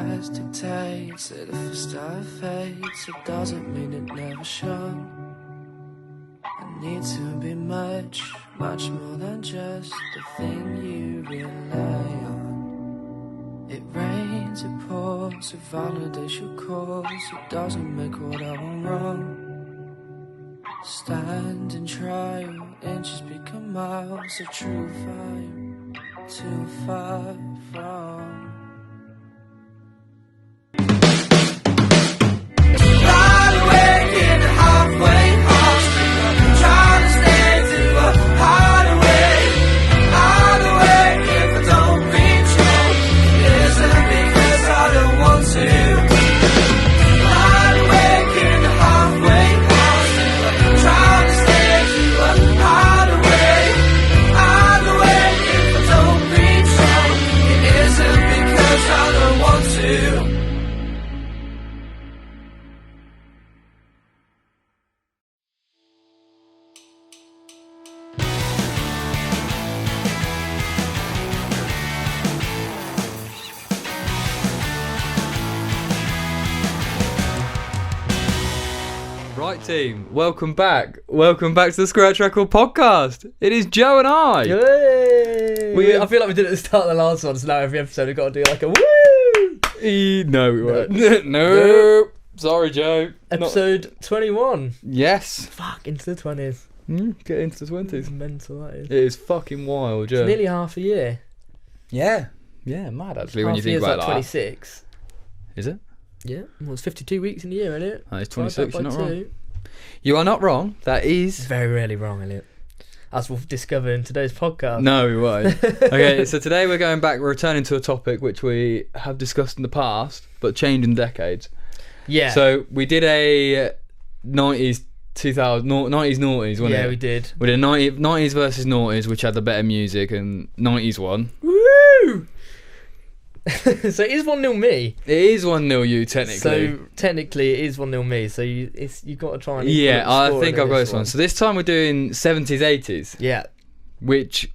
past dictates that if a star fades, it doesn't mean it never shone. I need to be much, much more than just the thing you rely on. It rains, it pours, it validates your cause. It doesn't make what I want wrong. Stand and trial, inches become miles. A true vibe, too far from. Wide awake in a halfway house, trying to stay to a hideaway. Wide awake if I don't reach home, it isn't because I don't want to. Wide awake in a halfway house, trying to stay to a hideaway. Wide awake if I don't reach home, it isn't because I don't want to. Right, team, welcome back. Welcome back to the Scratch Record podcast. It is Joe and I. Yay! I feel like we did it at the start of the last one, so now every episode we've got to do like a woo! No, we won't. No. Sorry, Joe. Episode 21. Yes. Fuck, into the 20s. Get into the 20s. It's mental, that is. It is fucking wild, Joe. It's nearly half a year. Yeah. Yeah, mad actually when you think about like that. 26. Is it? Yeah. Well, it's 52 weeks in a year, isn't it? It's 26, you're not wrong. 2. You are not wrong. That It's is... very rarely wrong, Elliott. As we'll discover in today's podcast. No, we won't. Okay, so today we're going back, we're returning to a topic which we have discussed in the past, but changed in decades. Yeah. So we did a 90s, 2000, 90s, noughties, wasn't it? Yeah, we did. We did 90s versus noughties, which had the better music, and 90s won. Woo! So it is 1-0 me. It is 1-0 you, technically. So technically it is 1-0 me. So you got to try and yeah, I score think in I've got this one. So this time we're doing 70s, 80s. Yeah. Which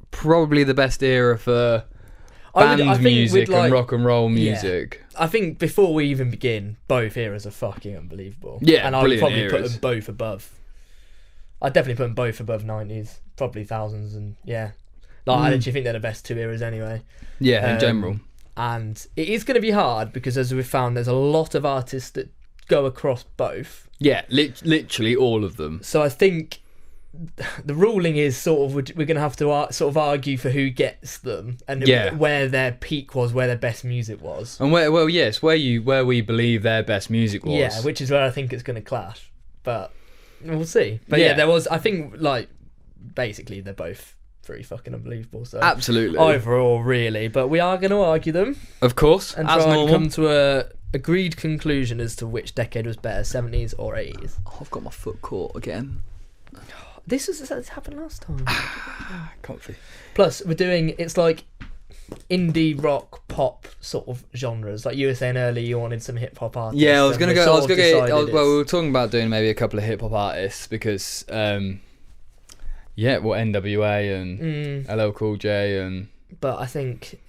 probably the best era for band music and rock and roll music. Yeah. I think before we even begin, both eras are fucking unbelievable. Yeah, and I would probably eras. put them both above. I'd definitely put them both above 90s, probably thousands, and yeah. I literally think they're the best two eras anyway. Yeah, in general. And it is going to be hard because, as we've found, there's a lot of artists that go across both. Yeah, literally all of them. So I think the ruling is sort of we're going to have to sort of argue for who gets them and where their peak was, where their best music was, and where we believe their best music was. Yeah, which is where I think it's going to clash, but we'll see. But yeah, there was, I think, like, basically they're both pretty fucking unbelievable. So absolutely overall, really, but we are going to argue them, of course, and as try normal. and come to a agreed conclusion as to which decade was better, 70s or 80s. Oh, I've got my foot caught again. This happened last time. Comfy. Plus, it's like indie rock pop sort of genres. Like you were saying earlier, you wanted some hip hop artists. Yeah, I was gonna go. Well, we we were talking about doing maybe a couple of hip hop artists because, NWA and LL Cool J and. But I think,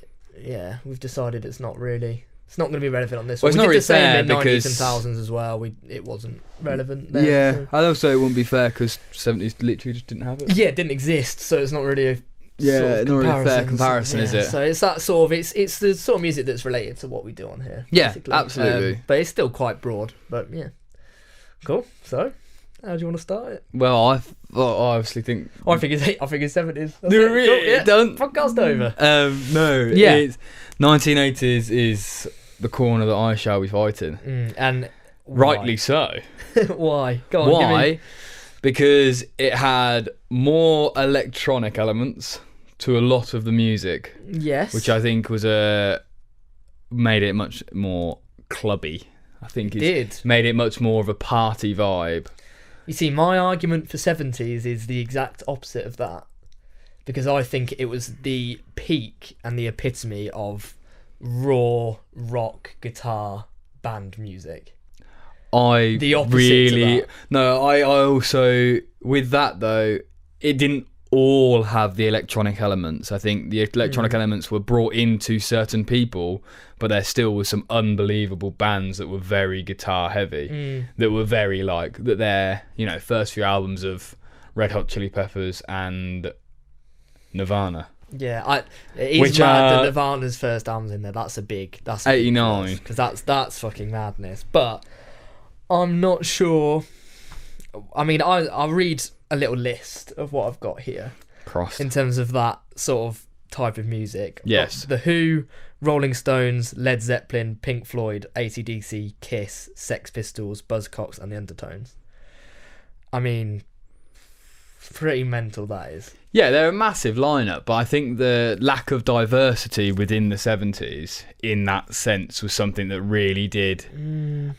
we've decided it's not going to be relevant on this one. Well, it's not really fair in the 90s because and thousands as well. It wasn't relevant there. Yeah, so. I'd also it wouldn't be fair because 70s literally just didn't have it. Yeah, it didn't exist, so it's not really a not really a fair comparison, is it? So it's that sort of it's the sort of music that's related to what we do on here. Yeah, basically. absolutely. But it's still quite broad. But yeah, cool. So, how do you want to start it? Well, I obviously think. I think it's 70s. Really? Cool, yeah. Don't Podcast over. No. Yeah. It's 1980s is the corner that I shall be fighting, and rightly so. Why? Go on. Why? Because it had more electronic elements to a lot of the music. Yes. Which I think was made it much more clubby. I think it made it much more of a party vibe. You see, my argument for 70s is the exact opposite of that. Because I think it was the peak and the epitome of raw rock guitar band music. I also, with that though, it didn't all have the electronic elements. I think the electronic elements were brought into certain people, but there still was some unbelievable bands that were very guitar heavy, that were very like that. Their first few albums of Red Hot Chili Peppers and Nirvana. Yeah, it's mad that Nirvana's first album's in there. That's 89, because that's fucking madness. But I'm not sure. I mean, I'll read a little list of what I've got here. Crossed. In terms of that sort of type of music. Yes. The Who, Rolling Stones, Led Zeppelin, Pink Floyd, AC/DC, Kiss, Sex Pistols, Buzzcocks, and the Undertones. I mean, pretty mental that is. Yeah, they're a massive lineup, but I think the lack of diversity within the 70s in that sense was something that really did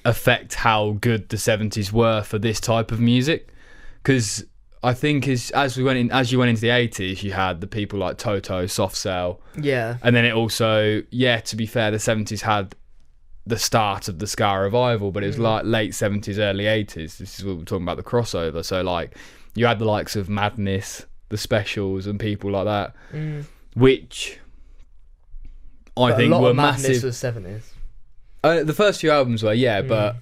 affect how good the 70s were for this type of music. Because I think as you went into the 80s, you had the people like Toto, Soft Cell. Yeah. And then it also, to be fair, the 70s had the start of the ska revival, but it was like late 70s, early 80s. This is what we're talking about, the crossover. So like you had the likes of Madness, the Specials, and people like that, which I think were massive. Madness was 70s. The first few albums were, but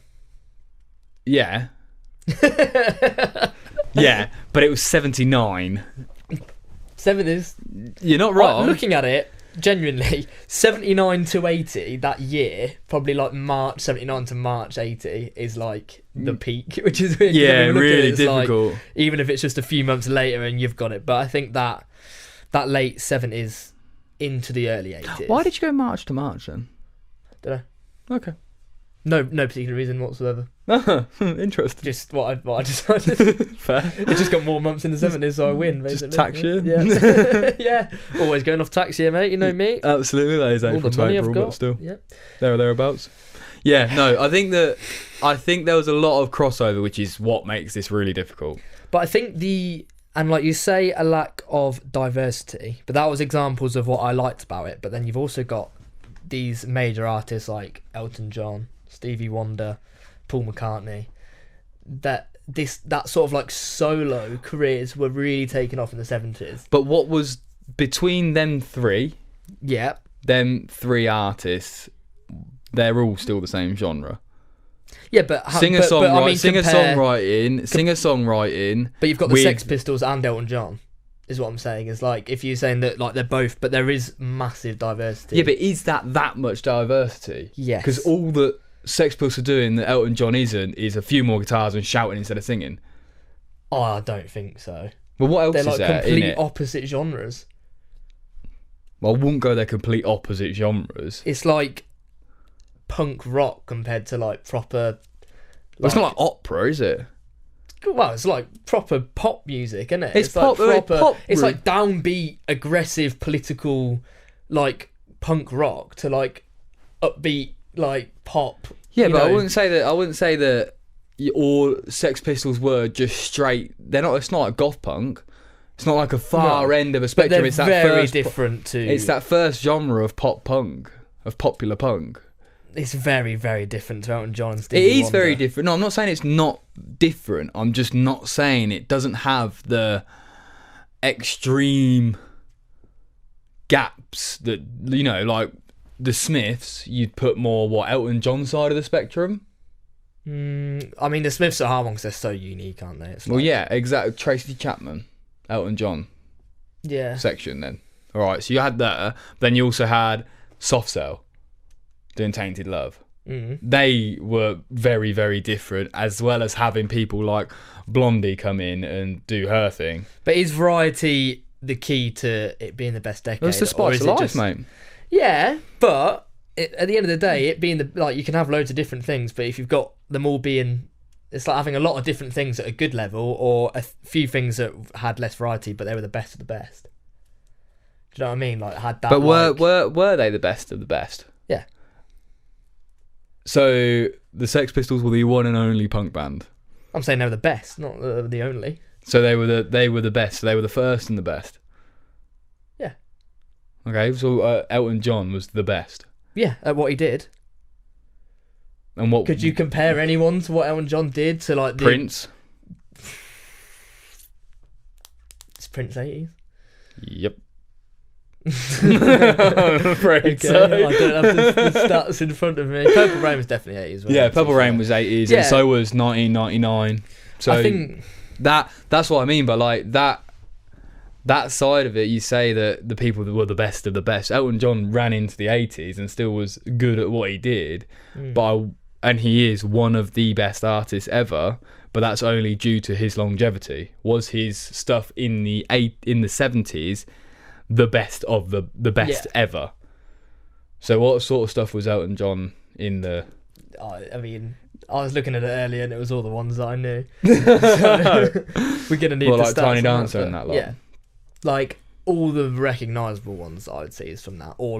yeah, but it was 79. 70s. You're not wrong. Looking at it, genuinely, 79 to 80, that year, probably like March 79 to March 80 is like the peak, which is weird. Really difficult. Like, even if it's just a few months later and you've got it. But I think that late 70s into the early 80s. Why did you go March to March then? Don't know. Okay. No particular reason whatsoever. Interesting. Just what I decided. Fair. It just got more months in the 70s, so I win, basically. Just tax year? Yeah. Yeah. Always going off tax year, mate. You know me. Absolutely. That is April to April, but still. Yeah. There or thereabouts. Yeah, no, I think there was a lot of crossover, which is what makes this really difficult. But I think and like you say, a lack of diversity, but that was examples of what I liked about it. But then you've also got these major artists like Elton John, Stevie Wonder, Paul McCartney, that sort of like solo careers were really taking off in the 70s. But what was between them three? Yeah. Them three artists, they're all still the same genre. Yeah, but singer-songwriting. But you've got the Sex Pistols and Elton John, is what I'm saying. Is like if you're saying that like they're both, but there is massive diversity. Yeah, but is that much diversity? Yes. Because all that Sex Pistols are doing that Elton John isn't is a few more guitars and shouting instead of singing. Oh, I don't think so. Well, what else they're is like there? Complete opposite genres. Well, I wouldn't go they're complete opposite genres. It's like punk rock compared to like proper. Well, it's not like opera, is it? Well, it's like proper pop music, isn't it? It's like pop. It's like downbeat, aggressive, political, like punk rock to like upbeat, like pop. Yeah, but I wouldn't say that all Sex Pistols were just straight. They're not. It's not like goth punk. It's not like a far end of a spectrum. But it's that very different to. It's that first genre of pop punk, of popular punk. It's very, very different to Elton John and Stevie Wonder. It is very different. No, I'm not saying it's not different. I'm just not saying it doesn't have the extreme gaps that, like the Smiths, you'd put more, Elton John side of the spectrum? I mean, the Smiths are hard ones because they're so unique, aren't they? Yeah, exactly. Tracy Chapman, Elton John section then. All right, so you had that. Then you also had Soft Cell doing Tainted Love. They were very, very different, as well as having people like Blondie come in and do her thing. But is variety the key to it being the best decade? It's the spice of life, mate. Yeah, but at the end of the day, it being you can have loads of different things, but if you've got them all being, it's like having a lot of different things at a good level, or a few things that had less variety, but they were the best of the best. Do you know what I mean? Like had that. But were they the best of the best? Yeah. So the Sex Pistols were the one and only punk band. I'm saying they were the best, not the only. So they were the best. So they were the first and the best. Yeah. Okay, so Elton John was the best. Yeah, at what he did. And what could you compare anyone to what Elton John did to like Prince? Prince 80s? Yep. I'm afraid Okay, so. I don't have the stats in front of me. Purple Rain was definitely 80s. Wasn't Yeah, it, Purple to be Rain fair? was 80s, Yeah. and so was 1999. So I think that's what I mean. But like that side of it, you say that the people that were the best of the best. Elton John ran into the 80s and still was good at what he did, and he is one of the best artists ever. But that's only due to his longevity. Was his stuff in the 70s the best of the best ever? So what sort of stuff was Elton John in the... I mean, I was looking at it earlier and it was all the ones that I knew. So we're going to need the like stats Tiny on Dancer that, and that lot? Yeah. Like, all the recognisable ones I would say is from that. Or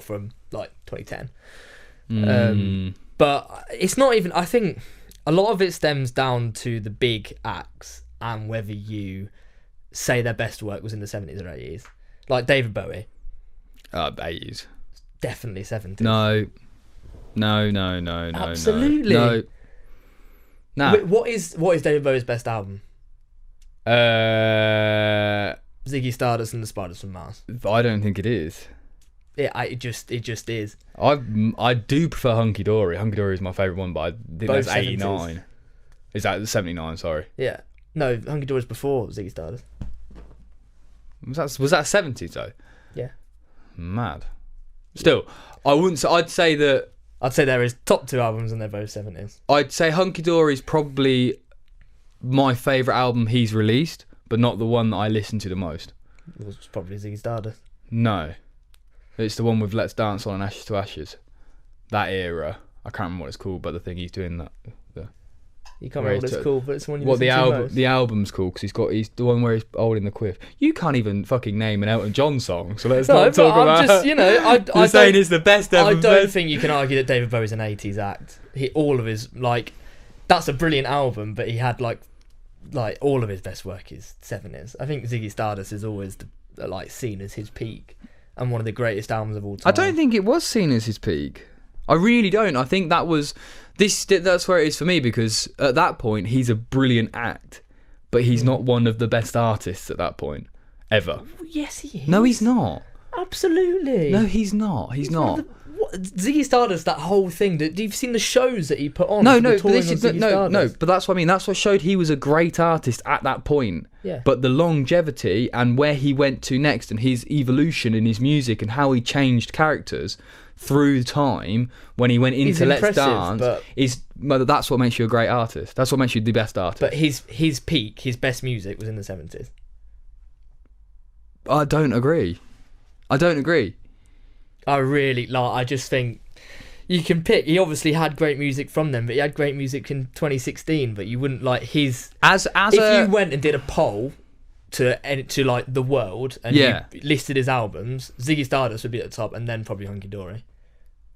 from, 2010. But it's not even... I think a lot of it stems down to the big acts and whether you say their best work was in the 70s or 80s. Like David Bowie. 80s. Definitely 70s. No. Absolutely. No. Wait, what is David Bowie's best album? Ziggy Stardust and the Spiders from Mars. I don't think it is. It just is. I do prefer Hunky Dory. Hunky Dory is my favourite one, but I think Both that's 89. Is that 79? Sorry. Yeah. No, Hunky Dory's before Ziggy Stardust. Was that 70s though? Yeah. Mad. Still, I wouldn't say. I'd say that. I'd say there is top 2 albums and they're both 70s. I'd say Hunky Dory is probably my favourite album he's released, but not the one that I listen to the most. It was probably Ziggy Stardust. No. It's the one with Let's Dance On and Ashes to Ashes. That era. I can't remember what it's called, but the thing he's doing that. You can't remember what it's called, but it's the one you What listen the to album? most. The album's called because he's the one where he's holding the quiff. You can't even fucking name an Elton John song, so let's not talk about. I'm just, You're saying it's the best ever. I don't think you can argue that David Bowie's an 80s act. All of his that's a brilliant album, but he had like all of his best work is 70s. I think Ziggy Stardust is always seen as his peak and one of the greatest albums of all time. I don't think it was seen as his peak. I really don't. I think that was that's where it is for me, because at that point he's a brilliant act, but he's not one of the best artists at that point ever. Yes, he is. No, he's not. Absolutely. No, he's not. He's not. Ziggy Stardust, that whole thing. You've seen the shows that he put on. No, but that's what I mean. That's what showed he was a great artist at that point. Yeah. But the longevity and where he went to next and his evolution in his music and how he changed characters through time when he went into Let's Dance that's what makes you a great artist. That's what makes you the best artist. But his peak, his best music was in the 70s. I don't agree. I really I just think you can pick. He obviously had great music from them, but he had great music in 2016. But you wouldn't his you went and did a poll to the world and you listed his albums, Ziggy Stardust would be at the top, and then probably Hunky Dory.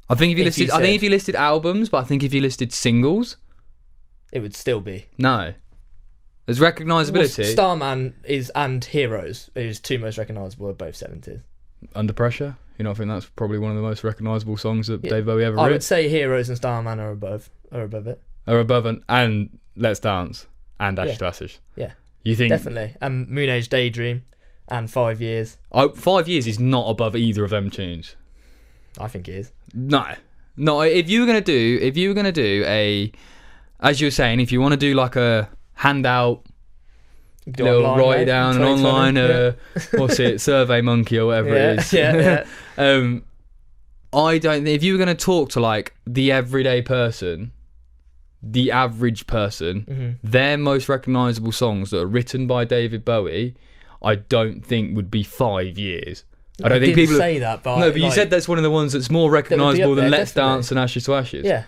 I think if you listed albums, but I think if you listed singles, it would still be no. There's recognisability. Starman and Heroes, his 2 most recognisable, are both 70s. Under Pressure. You know, I think that's probably one of the most recognisable songs that David Bowie ever wrote. I would say Heroes and Starman are above it. Are above and Let's Dance and Ashes to Ashes. Yeah. You think definitely. And Moon Age Daydream and 5 Years. 5 Years is not above either of them tunes. I think it is. No. If you were gonna do a, as you were saying, if you want to do like a handout, little online, write it down and online, what's it, Survey Monkey or whatever it is. Yeah. I don't. If you were gonna talk to like the everyday person, the average person, their most recognisable songs that are written by David Bowie, I don't think would be 5 Years. I don't think people say that, but no. But you said that's one of the ones that's more recognisable than Let's Dance and Ashes to Ashes. Yeah.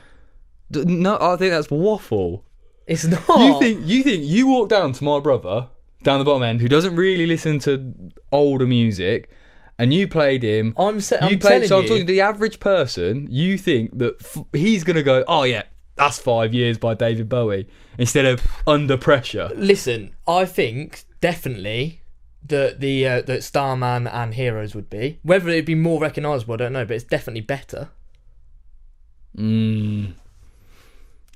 No, I think that's waffle. It's not. You think you walk down to my brother down the bottom end who doesn't really listen to older music, and you played him. I'm telling you. So I'm talking to the average person. You think that he's gonna go, oh yeah, that's 5 Years by David Bowie instead of Under Pressure. Listen, I think definitely that Starman and Heroes would be. Whether it'd be more recognisable, I don't know, but it's definitely better.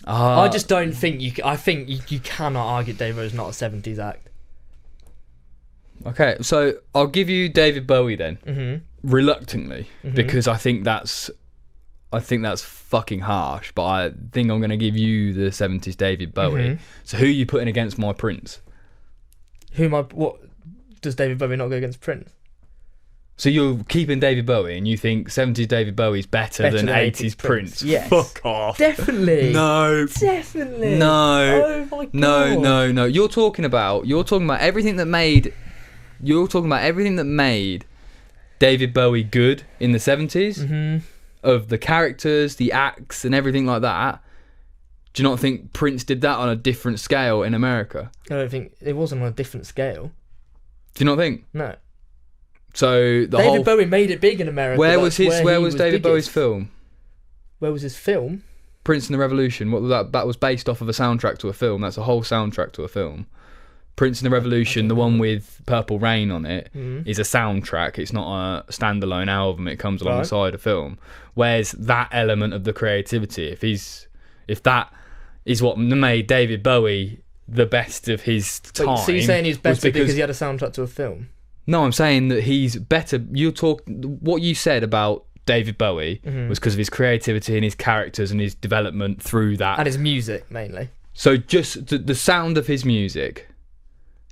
I just don't think I think you cannot argue David Bowie's not a 70s act. Okay, so I'll give you David Bowie then, reluctantly, Mm-hmm. because I think that's fucking harsh. But I think I'm going to give you the 70s David Bowie. Mm-hmm. So who are you putting against my Prince? What does David Bowie not go against Prince? So you're keeping David Bowie, and you think 70s David Bowie is better than 80s Prince? Yes. Fuck off. Definitely. No. Definitely. No. Oh my god. No. You're talking about everything that made. You're talking about everything that made David Bowie good in the 70s. Mm-hmm. Of the characters, the acts, and everything like that. Do you not think Prince did that on a different scale in America? I don't think it wasn't on a different scale. Do you not think? No. So David Bowie made it big in America. Where was David Bowie's film? Where was his film? Prince and the Revolution. What was that? That was based off of a soundtrack to a film. That's a whole soundtrack to a film. Prince and the Revolution, the one with Purple Rain on it, is a soundtrack. It's not a standalone album. It comes alongside a film. Where's that element of the creativity? If that is what made David Bowie the best of his time. Wait, so you're saying he's better because he had a soundtrack to a film? No, I'm saying that he's better. What you said about David Bowie was because of his creativity and his characters and his development through that. And his music, mainly. So just the sound of his music.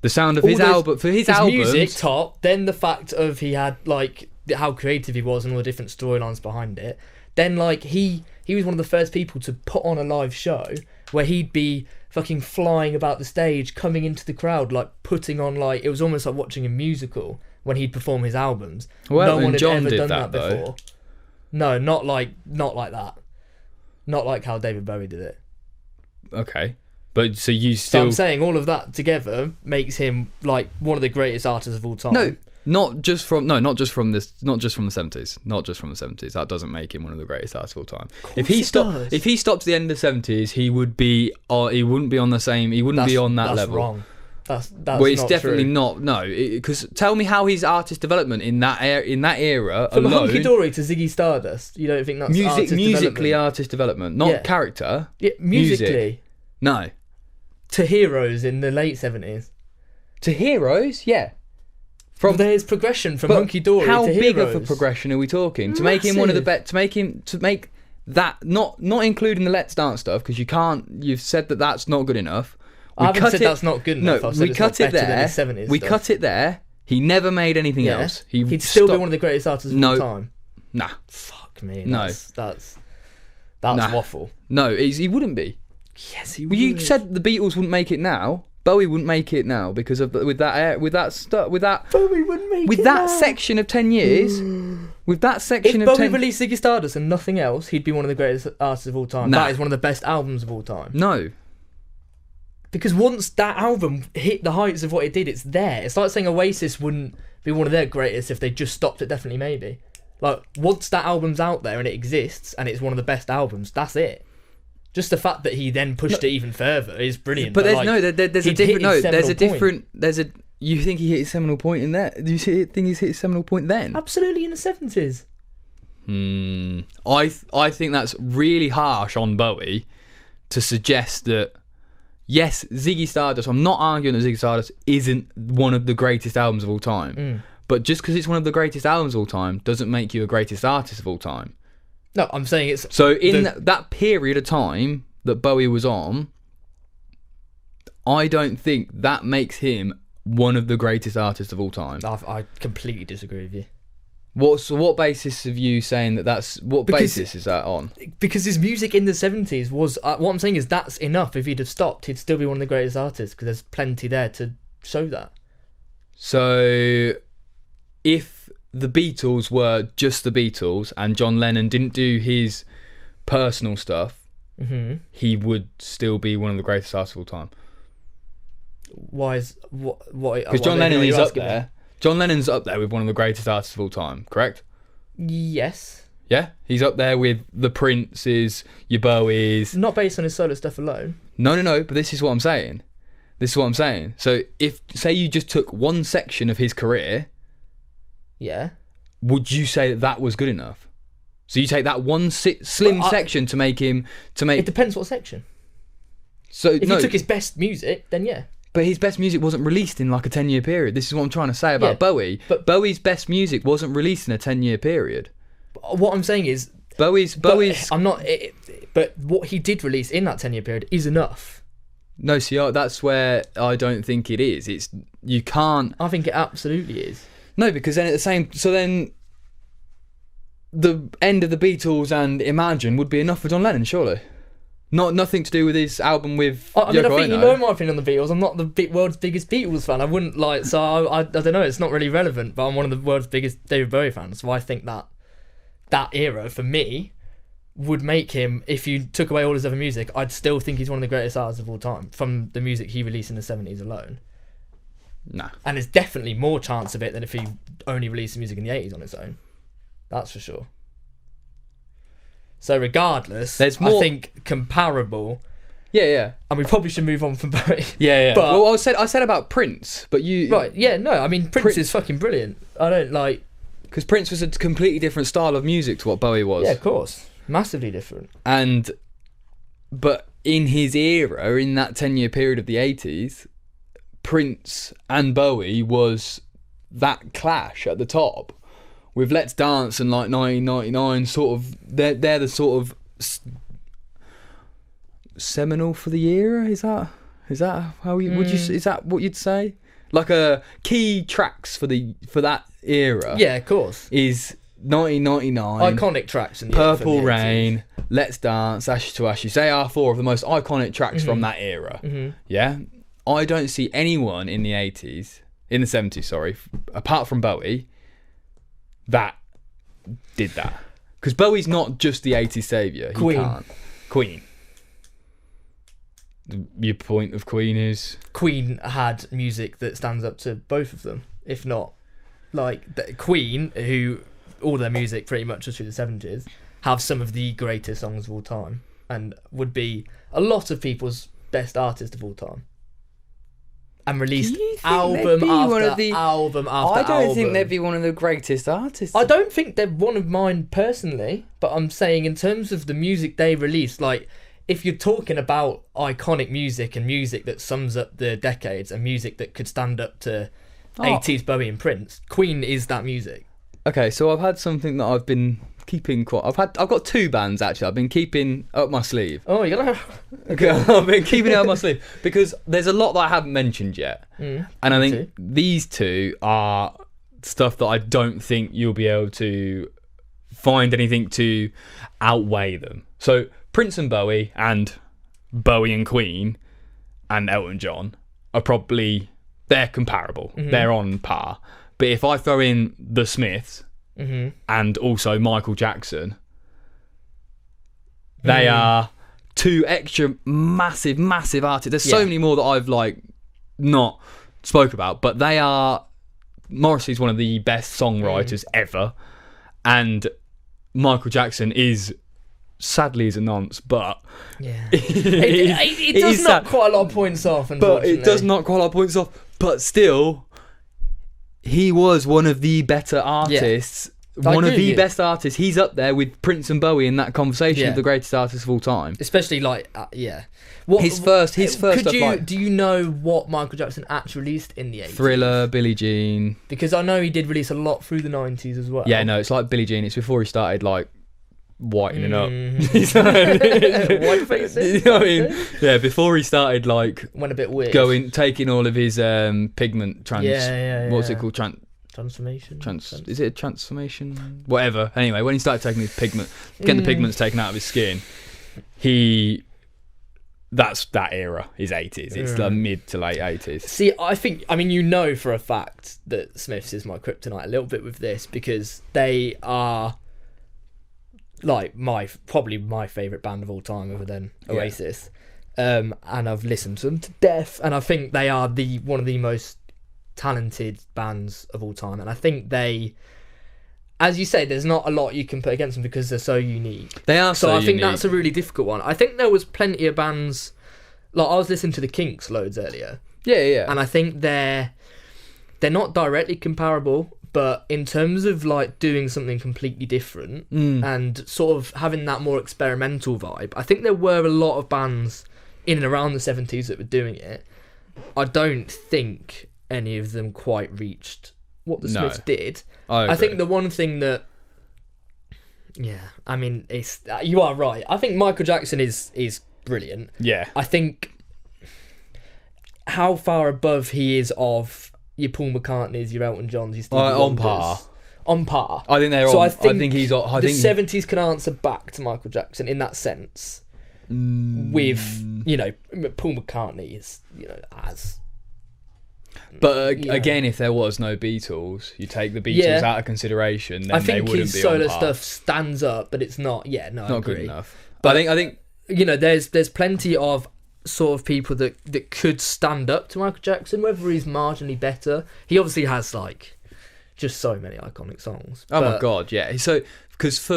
The sound of his album. For his albums, music, top. Then the fact of he had, like, how creative he was and all the different storylines behind it. Then, like, he was one of the first people to put on a live show where he'd be fucking flying about the stage, coming into the crowd, like putting on, like, it was almost like watching a musical when he'd perform his albums. Well, no one had John ever did done that before. though. No, not like that. Not like how David Bowie did it. Okay, but so you So still? I'm saying all of that together makes him like one of the greatest artists of all time. No, not just from the 70s. Not just from the 70s. That doesn't make him one of the greatest artists of all time. If he stopped at the end of the 70s, he would be. He wouldn't be on the same. He wouldn't be on that that's level. Wrong. That's well, it's not definitely true. not. No, because tell me how his artist development in that era From alone. Hunky Dory to Ziggy Stardust, you don't think that's musically development? artist development, not character. Yeah, musically. Music. No. To Heroes in the late 70s. To Heroes, yeah. There's progression from Hunky Dory to Heroes. How big of a progression are we talking? To make him one of the best, to make that not including the Let's Dance stuff, because you can't. You've said that that's not good enough. I haven't said that's not good enough. No, I've said we cut it there. We cut it there. He never made anything else. He'd still be one of the greatest artists of all time. Nah. Fuck me. No. That's waffle. No, he wouldn't be. Yes, he would. You said the Beatles wouldn't make it now. Bowie wouldn't make it now because of with that Bowie wouldn't make with it that now. section of 10 years. With that section if of Bowie 10 released Ziggy Stardust and nothing else, he'd be one of the greatest artists of all time. Nah. That is one of the best albums of all time. No. Because once that album hit the heights of what it did, it's there. It's like saying Oasis wouldn't be one of their greatest if they just stopped at Definitely Maybe. Like, once that album's out there and it exists and it's one of the best albums, that's it. Just the fact that he then pushed it even further is brilliant. But there's like, there's a different you think he hit his seminal point in there? Do you think he's hit his seminal point then? Absolutely, in the 70s. I think that's really harsh on Bowie to suggest that, yes, Ziggy Stardust, I'm not arguing that Ziggy Stardust isn't one of the greatest albums of all time. But just because it's one of the greatest albums of all time doesn't make you a greatest artist of all time. No, I'm saying it's... So in that period of time that Bowie was on, I don't think that makes him one of the greatest artists of all time. I completely disagree with you. What basis of you saying that's... What basis is that on? Because his music in the 70s was... what I'm saying is that's enough. If he'd have stopped, he'd still be one of the greatest artists because there's plenty there to show that. So if the Beatles were just the Beatles and John Lennon didn't do his personal stuff, he would still be one of the greatest artists of all time. Why is... what? Because John Lennon is up there. John Lennon's up there with one of the greatest artists of all time, correct? Yes. Yeah? He's up there with the Princes, your Bowies. Not based on his solo stuff alone. No, but this is what I'm saying. So if, say you just took one section of his career... Yeah. Would you say that was good enough? So you take that one slim section to make him... It depends what section. So If you took his best music, then yeah. But his best music wasn't released in like a 10-year period. This is what I'm trying to say about Bowie. But Bowie's best music wasn't released in a 10-year period. What I'm saying is Bowie's. I'm not. But what he did release in that 10-year period is enough. No, see, that's where I don't think it is. It's you can't. I think it absolutely is. No, because then at the same. So then, the end of the Beatles and Imagine would be enough for John Lennon, surely. Nothing to do with his album with I mean, Yoko I think Ono. you know my opinion on the Beatles. I'm not the world's biggest Beatles fan. I wouldn't like. So I don't know. It's not really relevant. But I'm one of the world's biggest David Bowie fans. So I think that era for me would make him. If you took away all his other music, I'd still think he's one of the greatest artists of all time from the music he released in the 70s alone. No. And there's definitely more chance of it than if he only released the music in the 80s on its own. That's for sure. So regardless, there's more. I think comparable. Yeah. And we probably should move on from Bowie. Yeah. But, well, I said about Prince, but you. Right. Yeah. No. I mean, Prince is fucking brilliant. I don't like. Because Prince was a completely different style of music to what Bowie was. Yeah, of course, massively different. But in his era, in that 10-year period of the 80s, Prince and Bowie was that clash at the top. With Let's Dance and like 1999, sort of, they're the sort of seminal for the era. Is that how you would you? Is that what you'd say? Like key tracks for that era. Yeah, of course. Is 1999 iconic tracks in the Purple Rain, Let's Dance, Ashes to Ashes. They are four of the most iconic tracks from that era. Mm-hmm. Yeah, I don't see anyone in the 70s, sorry, apart from Bowie, that did that. Because Bowie's not just the 80s saviour. Queen. Your point of Queen is? Queen had music that stands up to both of them, if not. Like, Queen, who all their music pretty much was through the 70s, have some of the greatest songs of all time and would be a lot of people's best artist of all time. And released album after album. I don't think they'd be one of the greatest artists. I don't think they're one of mine personally, but I'm saying in terms of the music they released, like, if you're talking about iconic music and music that sums up the decades and music that could stand up to 80s Bowie and Prince, Queen is that music. Okay, so I've had something that I've been keeping quite. I've got two bands actually. I've been keeping up my sleeve. Oh, you're gonna. Okay, I've been keeping it up my sleeve because there's a lot that I haven't mentioned yet, and I think these two are stuff that I don't think you'll be able to find anything to outweigh them. So Prince and Bowie and Queen and Elton John are probably they're comparable. Mm-hmm. They're on par. But if I throw in the Smiths and also Michael Jackson, they are two extra massive artists. There's so many more that I've like not spoke about, but they are. Morrissey's one of the best songwriters ever, and Michael Jackson is sadly is a nonce, but it does knock quite a lot of points off. But it does knock quite a lot of points off. But still. He was one of the better artists, one of the best artists. He's up there with Prince and Bowie in that conversation of the greatest artists of all time. Especially like, his first stuff. Do you know what Michael Jackson actually released in the 80s? Thriller, Billie Jean. Because I know he did release a lot through the 90s as well. Yeah, no, it's like Billie Jean. It's before he started like whitening up. White faces. You know what I mean? Yeah, before he started like went a bit weird. Taking all of his pigment what's it called? Transformation. Is it a transformation? Whatever. Anyway, when he started taking his pigment, getting the pigments taken out of his skin, that era is 80s. It's the mid to late 80s. See, I mean, you know for a fact that Smiths is my kryptonite a little bit with this because they are like probably my favourite band of all time other than Oasis. And I've listened to them to death, and I think they are one of the most talented bands of all time, and I think they, as you say, there's not a lot you can put against them because they're so unique. They are so I unique. think that's a really difficult one. I think there was plenty of bands, like I was listening to the Kinks loads earlier. Yeah. And I think they're not directly comparable, but in terms of like doing something completely different and sort of having that more experimental vibe, I think there were a lot of bands in and around the 70s that were doing it. I don't think any of them quite reached what the Smiths did. I think the one thing that, I mean, it's you are right. I think Michael Jackson is brilliant. Yeah. I think how far above he is of your Paul McCartney's, your Elton John's, your Stevie on Wonders. par. On par. I think they're so on. I think he's on. the 70s can answer back to Michael Jackson in that sense. With, you know, Paul McCartney is, you know, as... But again, if there was no Beatles, you take the Beatles out of consideration, then I think they wouldn't his be solo on par. stuff stands up, but it's not. Yeah, no, Not I agree. good enough. But I think you know, there's plenty of sort of people that could stand up to Michael Jackson. Whether he's marginally better, he obviously has like just so many iconic songs. Oh my god, yeah. So because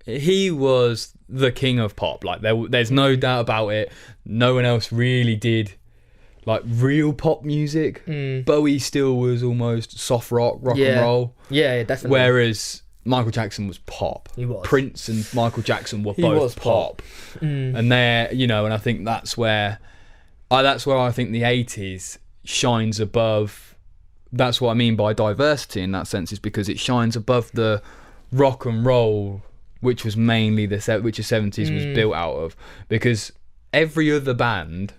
he was the king of pop. Like there's no doubt about it. No one else really did. Like real pop music. Bowie still was almost soft rock and roll. Yeah, definitely. Whereas Michael Jackson was pop. He was. Prince and Michael Jackson were both pop. And they're, you know, and I think that's where I think the 80s shines above. That's what I mean by diversity in that sense, is because it shines above the rock and roll, which was mainly which the 70s was built out of, because every other band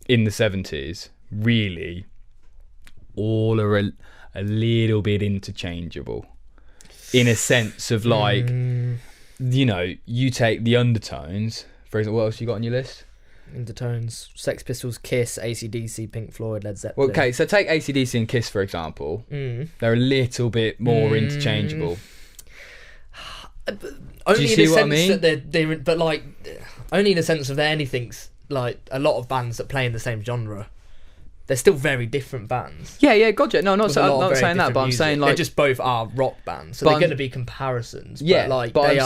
in the 70s really all are a little bit interchangeable in a sense of like, you know, you take the Undertones, for example. What else you got on your list? Undertones, Sex Pistols, Kiss, AC/DC, Pink Floyd, Led Zeppelin. Well, okay, so take AC/DC and Kiss for example. They're a little bit more interchangeable. Only Do you in see the what I sense mean? that they're but like only in the sense of anything's like a lot of bands that play in the same genre. They're still very different bands. Yeah, gotcha. No, I'm not saying that, different but I'm music. saying like they just both are rock bands, so But they're I'm- going to be comparisons. yeah, but like but they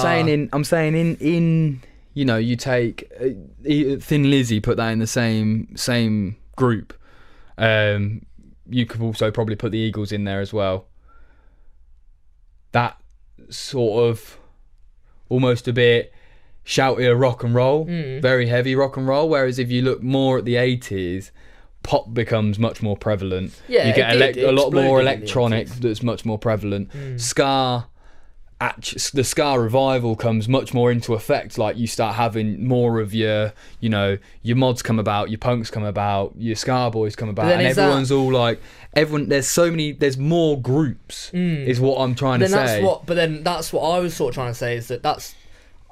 I'm saying in you know, you take Thin Lizzy, put that in the same group. You could also probably put the Eagles in there as well. That sort of almost a bit shoutier rock and roll, very heavy rock and roll. Whereas if you look more at the 80s, pop becomes much more prevalent. Yeah, you get it a lot more exploded in the electronic 80s. that's much more prevalent. The ska revival comes much more into effect. Like you start having more of your, you know, your mods come about, your punks come about, your ska boys come about, and everyone's all like, there's more groups, is what I'm trying to say. That's what I was sort of trying to say, is that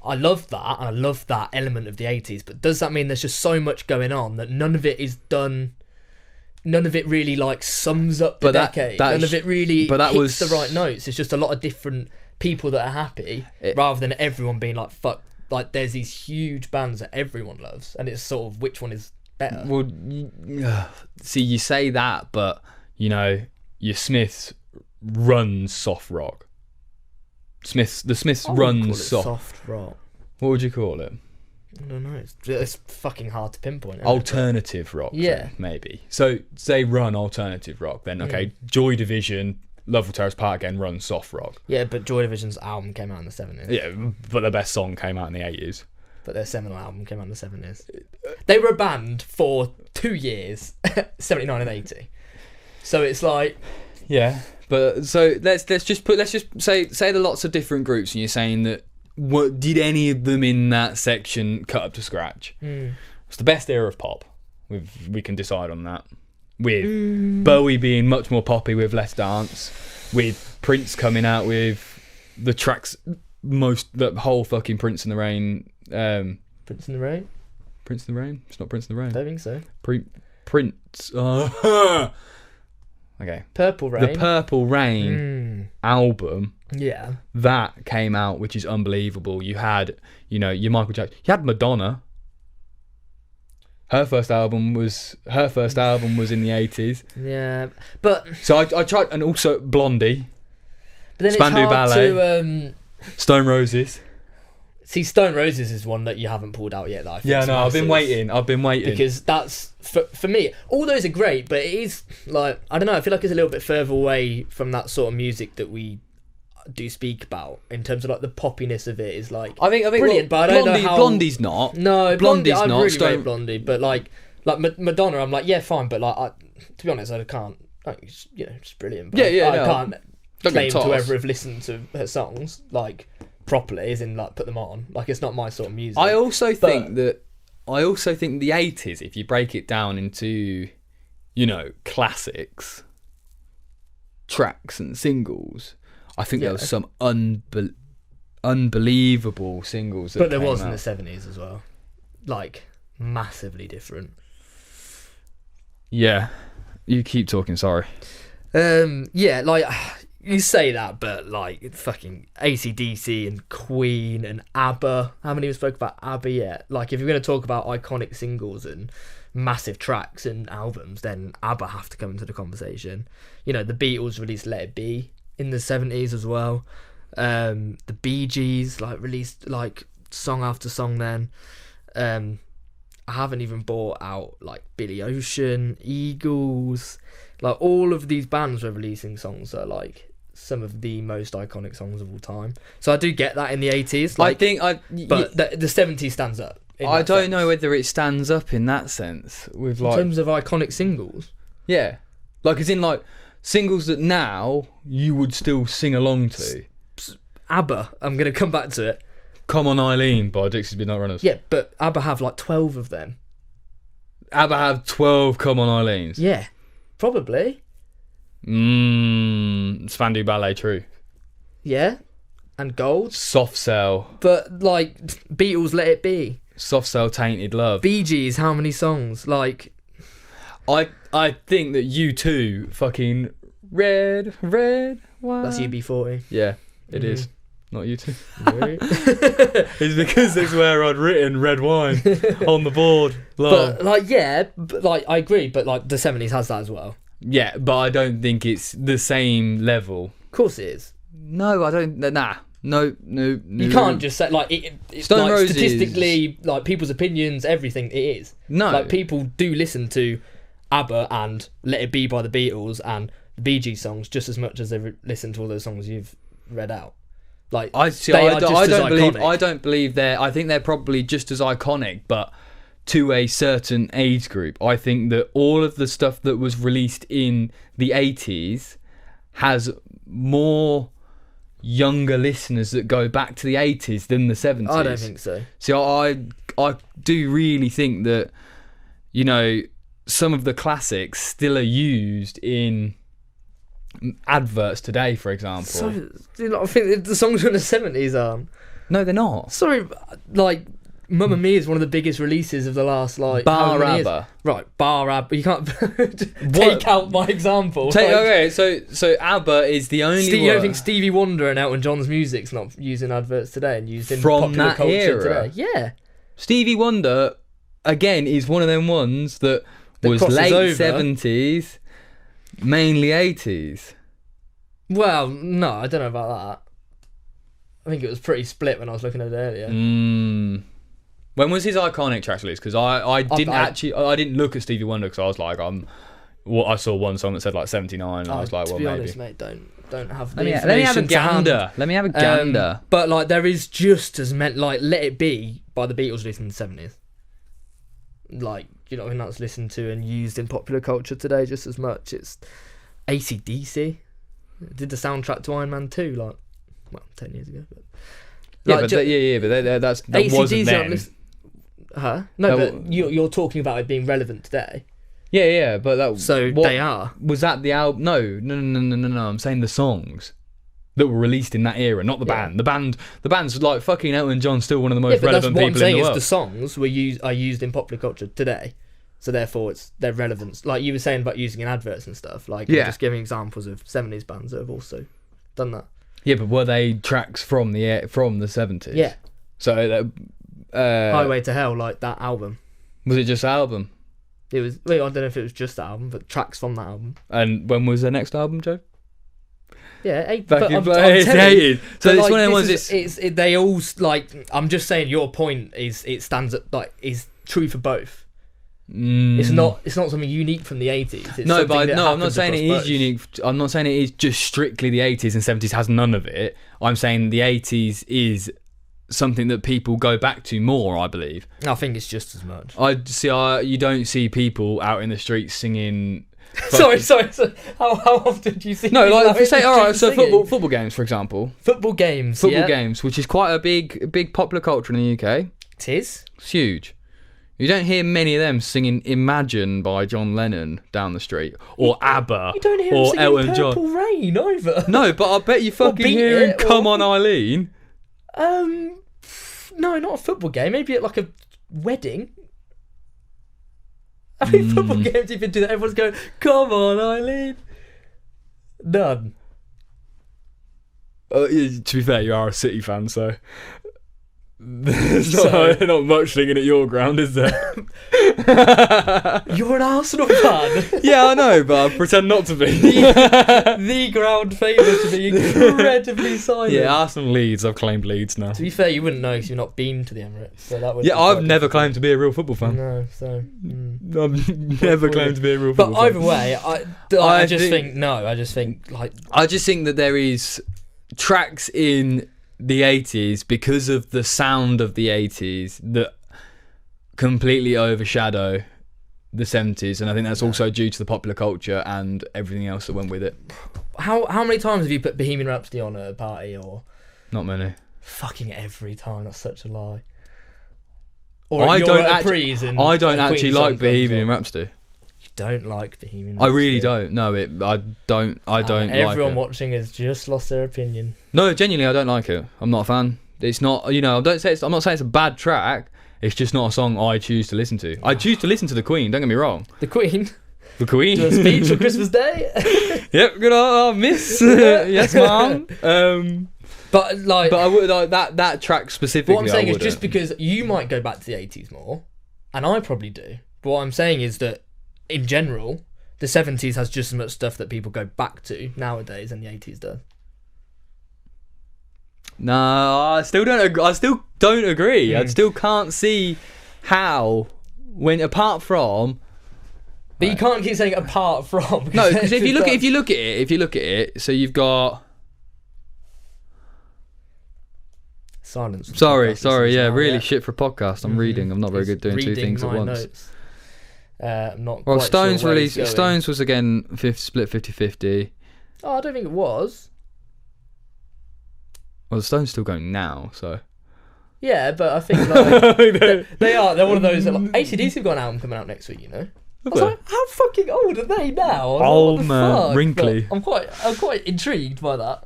I love that, and I love that element of the 80s, but does that mean there's just so much going on that none of it is done, none of it really like sums up the decade, none of it really hits the right notes? It's just a lot of different people that are happy, rather than everyone being like, fuck, like there's these huge bands that everyone loves, and it's sort of which one is better. Well, see, you say that, but you know, your Smiths runs soft rock. The Smiths runs soft rock. What would you call it? I don't know. It's fucking hard to pinpoint. Isn't Alternative rock. Yeah. Then, maybe. So say run alternative rock. Then okay, Joy Division, Love Will Tear Us Apart again runs soft rock. Yeah, but Joy Division's album came out in the 70s. Yeah, but the best song came out in the 80s. But their seminal album came out in the 70s. They were a band for 2 years, 79 and 80. So it's like, yeah. But so let's just say there are lots of different groups, and you're saying that did any of them in that section cut up to scratch? It's the best era of pop. We can decide on that. With Bowie being much more poppy with less dance, with Prince coming out with the tracks the whole fucking Prince in the Rain. Prince in the Rain? Prince in the Rain? It's not Prince in the Rain. I don't think so. Prince. Okay. Purple Rain. The Purple Rain album. Yeah. That came out, which is unbelievable. You had, you know, your Michael Jackson. You had Madonna. Her first album was in the 80s. Yeah, but So I tried, and also Blondie. But then Spandau it's hard Ballet. to Stone Roses. see. Stone Roses is one that you haven't pulled out yet. That I think Yeah, is no, I've been massive. waiting Because that's for me. All those are great, but it is like, I don't know. I feel like it's a little bit further away from that sort of music that we do speak about in terms of like the poppiness of it. Is like I think brilliant, but I don't know how. Blondie's not. No, Blondie's I not. really rate Blondie, but like Like Madonna, I'm like, yeah, fine, but like, to be honest, I can't. Like, you know, it's brilliant. But Yeah, I no. can't Don't claim get to tossed. ever have listened to her songs like properly, as in like put them on. Like, it's not my sort of music. I also think the 80s, if you break it down into, you know, classics, tracks and singles, I think there was some unbelievable singles that But there came was in out. the 70s as well. Like, massively different. Yeah. You keep talking, sorry. Yeah, like, you say that, but like, fucking AC/DC and Queen and ABBA. Haven't even spoke about ABBA yet. Like, if you're going to talk about iconic singles and massive tracks and albums, then ABBA have to come into the conversation. You know, the Beatles released Let It Be in the 70s as well. The Bee Gees, like, released, like, song after song then. I haven't even bought out like Billy Ocean, Eagles, like all of these bands were releasing songs that are like some of the most iconic songs of all time. So I do get that in the 80s. Like, but the 70s stands up. I don't know whether it stands up in that sense with like in terms of iconic singles. Yeah, like as in like singles that now you would still sing along to. ABBA, I'm gonna come back to it. Come On Eileen by Dixie's Midnight Runners. Yeah, but ABBA have like 12 of them. ABBA have 12 Come On Eileens. Yeah, probably. Spandau Ballet True. Yeah, and Gold. Soft Cell. But like Beatles, Let It Be. Soft Cell, Tainted Love. Bee Gees, how many songs? Like, I think that U2 fucking red wine. that's UB40. Yeah, it is. Not U2. Really? It's because it's where I'd written red wine on the board. But like, yeah, but like I agree. But like the 70s has that as well. Yeah, but I don't think it's the same level. Of course it is. No, I don't. Nah. No. You can't just say like it's Stone like Roses. statistically, like people's opinions, everything. It is. No. Like people do listen to ABBA and Let It Be by the Beatles and the Bee Gees songs just as much as they listen to all those songs you've read out. Like I don't believe they're. I think they're probably just as iconic, but to a certain age group. I think that all of the stuff that was released in the 80s has more younger listeners that go back to the 80s than the 70s. I don't think so. See, I do really think that, you know, some of the classics still are used in adverts today, for example. So, do you not think the songs from the 70s are? No, they're not. Sorry, like Mamma Mia is one of the biggest releases of the last like Bar however many ABBA. years. Right, Bar ABBA. You can't take out my example. Okay, so ABBA is the only You one don't think Stevie Wonder and Elton John's music's not used in adverts today and used in From popular that culture era? today? Yeah. Stevie Wonder, again, is one of them ones that was crosses late over. 70s, mainly 80s. Well, no, I don't know about that. I think it was pretty split when I was looking at it earlier. When was his iconic tracks released? Because I didn't look at Stevie Wonder because I was like, I saw one song that said like 79 and I was like, well, to be maybe. honest, mate, don't have the Let me have a information to hand. gander. Let me have a gander. But like, there is just as many. Like, Let It Be by the Beatles released in the 70s. Like, you know, and that's listened to and used in popular culture today just as much. It's AC/DC. Did the soundtrack to Iron Man 2 like 10 years ago. But, But that wasn't then. No, but you're talking about it being relevant today. Yeah, but that. So they are. Was that the album? No. I'm saying the songs that were released in that era, not the band. The band's like fucking Elton John, still one of the most relevant people in the world. What I'm saying is the songs are used in popular culture today, so therefore it's their relevance. Like you were saying about using in adverts and stuff. Like I'm just giving examples of 70s bands that have also done that. Yeah, but were they tracks from the 70s? Yeah. So Highway to Hell, like that album. Was it just album? It was. Wait, I don't know if it was just that album, but tracks from that album. And when was their next album, Joe? Yeah, back in the 80s. So it's one of the ones. They all like. I'm just saying, your point is it stands up like is true for both. It's not something unique from the 80s. I'm not saying it is unique. I'm not saying it is just strictly the 80s and 70s has none of it. I'm saying the 80s is something that people go back to more, I believe. I think it's just as much. You don't see people out in the streets singing. Sorry. How often do you see? No, people like out if you in say, the all right, streets so singing? football games, for example. Football games, Which is quite a big popular culture in the UK. It is. It's huge. You don't hear many of them singing "Imagine" by John Lennon down the street, or ABBA, You don't hear or them singing Elton Purple John. Rain either. No, but I bet you fucking Beat hear It, "Come or- On, Eileen." No, not a football game. Maybe at like a wedding. I mean, football games even do that. Everyone's going, "Come on, Eileen." None. To be fair, you are a City fan, so there's not much singing at your ground, is there? You're an Arsenal fan. Yeah, I know, but I pretend not to be. The ground favourite to be incredibly silent. Yeah, Arsenal Leeds. I've claimed Leeds now. To be fair, you wouldn't know because you've not been to the Emirates. So that would. Yeah, I've never claimed to be a real football fan. No, so. I've never claimed to be a real football But fan. either way, I just think that there is tracks in the 80s because of the sound of the 80s that completely overshadow the 70s, and I think that's also due to the popular culture and everything else that went with it. How many times have you put Bohemian Rhapsody on at a party? Or Not many. fucking every time. That's such a lie. Or I you're don't at a actually. Prees and I don't a Queen actually song like comes Bohemian on. Rhapsody. You don't like Bohemian I Rhapsody. really don't. No, I don't like Everyone it. watching has just lost their opinion. No, genuinely, I don't like it. I'm not a fan. It's not. I'm not saying it's a bad track. It's just not a song I choose to listen to. I choose to listen to the Queen. Don't get me wrong. The Queen The Queen. do a speech on Christmas Day. Yep, good old miss. Yes, ma'am. But like, But I would like that track specifically. what I'm saying I is just wouldn't. because you might go back to the 80s more, and I probably do. But what I'm saying is that in general, the 70s has just as much stuff that people go back to nowadays than the 80s does. No, I still don't. I still don't agree. I still can't see how, when apart from. But you can't keep saying apart from. No, because if you look at it, so you've got. Silence. Sorry, yeah, Now, really shit for a podcast. I'm reading. I'm not very good doing two Reading things at my once. notes. I'm not Well, quite Stones sure where he's released. going. Stones was again split 50-50. Oh, I don't think it was. Well, the Stones still going now, so. Yeah, but I think like, they're one of those. Like, AC/DC have got an album coming out next week. You know. I was like, how fucking old are they now? I was like, Old what the man, fuck? wrinkly. But I'm quite intrigued by that.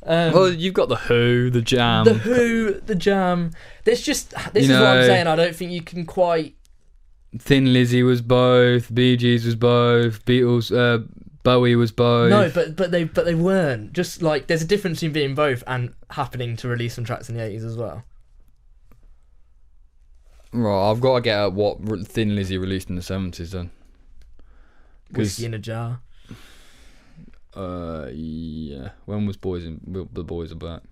Well, you've got the Who, the Jam. The Who, the Jam. This is what I'm saying. I don't think you can quite. Thin Lizzy was both. Bee Gees was both. Beatles. Bowie was both. No, but they weren't. Just like there's a difference between being both and happening to release some tracks in the 80s as well. Right, I've got to get at what Thin Lizzy released in the 70s then. Whiskey in a Jar. Yeah. When was The Boys Are Back?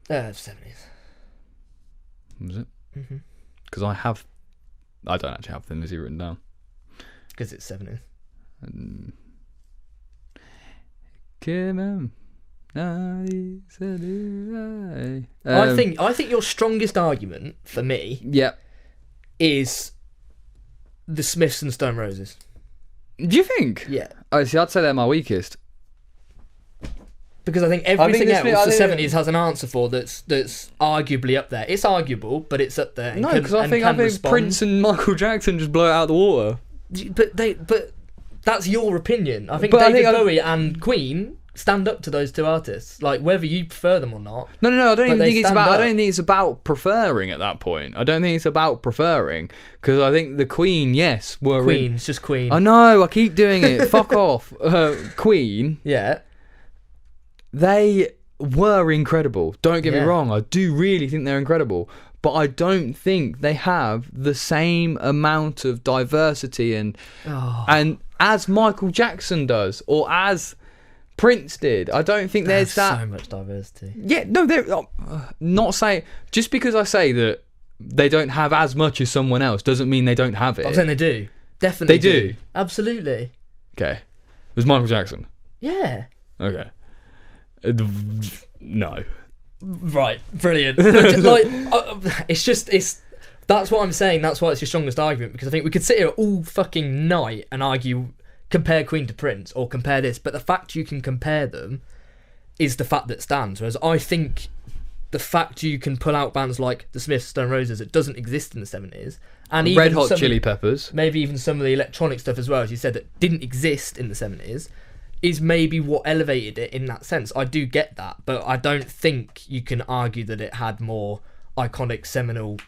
70s. Was it? Mhm. Because I don't actually have Thin Lizzy written down. Because it's 70s. Come on. I think your strongest argument for me Yeah. is the Smiths and Stone Roses. Do you think? Yeah. Oh, see, I'd say they're my weakest. Because I think everything this- else I the think- 70s has an answer for that's arguably up there. It's arguable, but it's up there. and No, can- because I and think can respond. Prince and Michael Jackson just blow it out of the water. But that's your opinion. I think But I David think Bowie and Queen stand up to those two artists. Like whether you prefer them or not. No. I don't even they think it's stand about. up. I don't think it's about preferring at that point. I don't think it's about preferring because I think the Queen, yes, were Queen, it's just Queen. I know. I keep doing it. Fuck off. Queen. Yeah. They were incredible. Don't get me Yeah. wrong. I do really think they're incredible. But I don't think they have the same amount of diversity and as Michael Jackson does or as Prince did. I don't think there's that. So much diversity. Yeah, no, they're not saying just because I say that they don't have as much as someone else doesn't mean they don't have it. I'm saying they do. Definitely They do. Absolutely. Okay, it was Michael Jackson. Yeah. Okay, no. Right, brilliant. That's what I'm saying. That's why it's your strongest argument, because I think we could sit here all fucking night and argue, compare Queen to Prince or compare this, but the fact you can compare them is the fact that stands. Whereas I think the fact you can pull out bands like the Smiths, Stone Roses, it doesn't exist in the 70s, and even Red Hot Chili Peppers, maybe even some of the electronic stuff as well, as you said, that didn't exist in the 70s, is maybe what elevated it in that sense. I do get that, but I don't think you can argue that it had more iconic, seminal,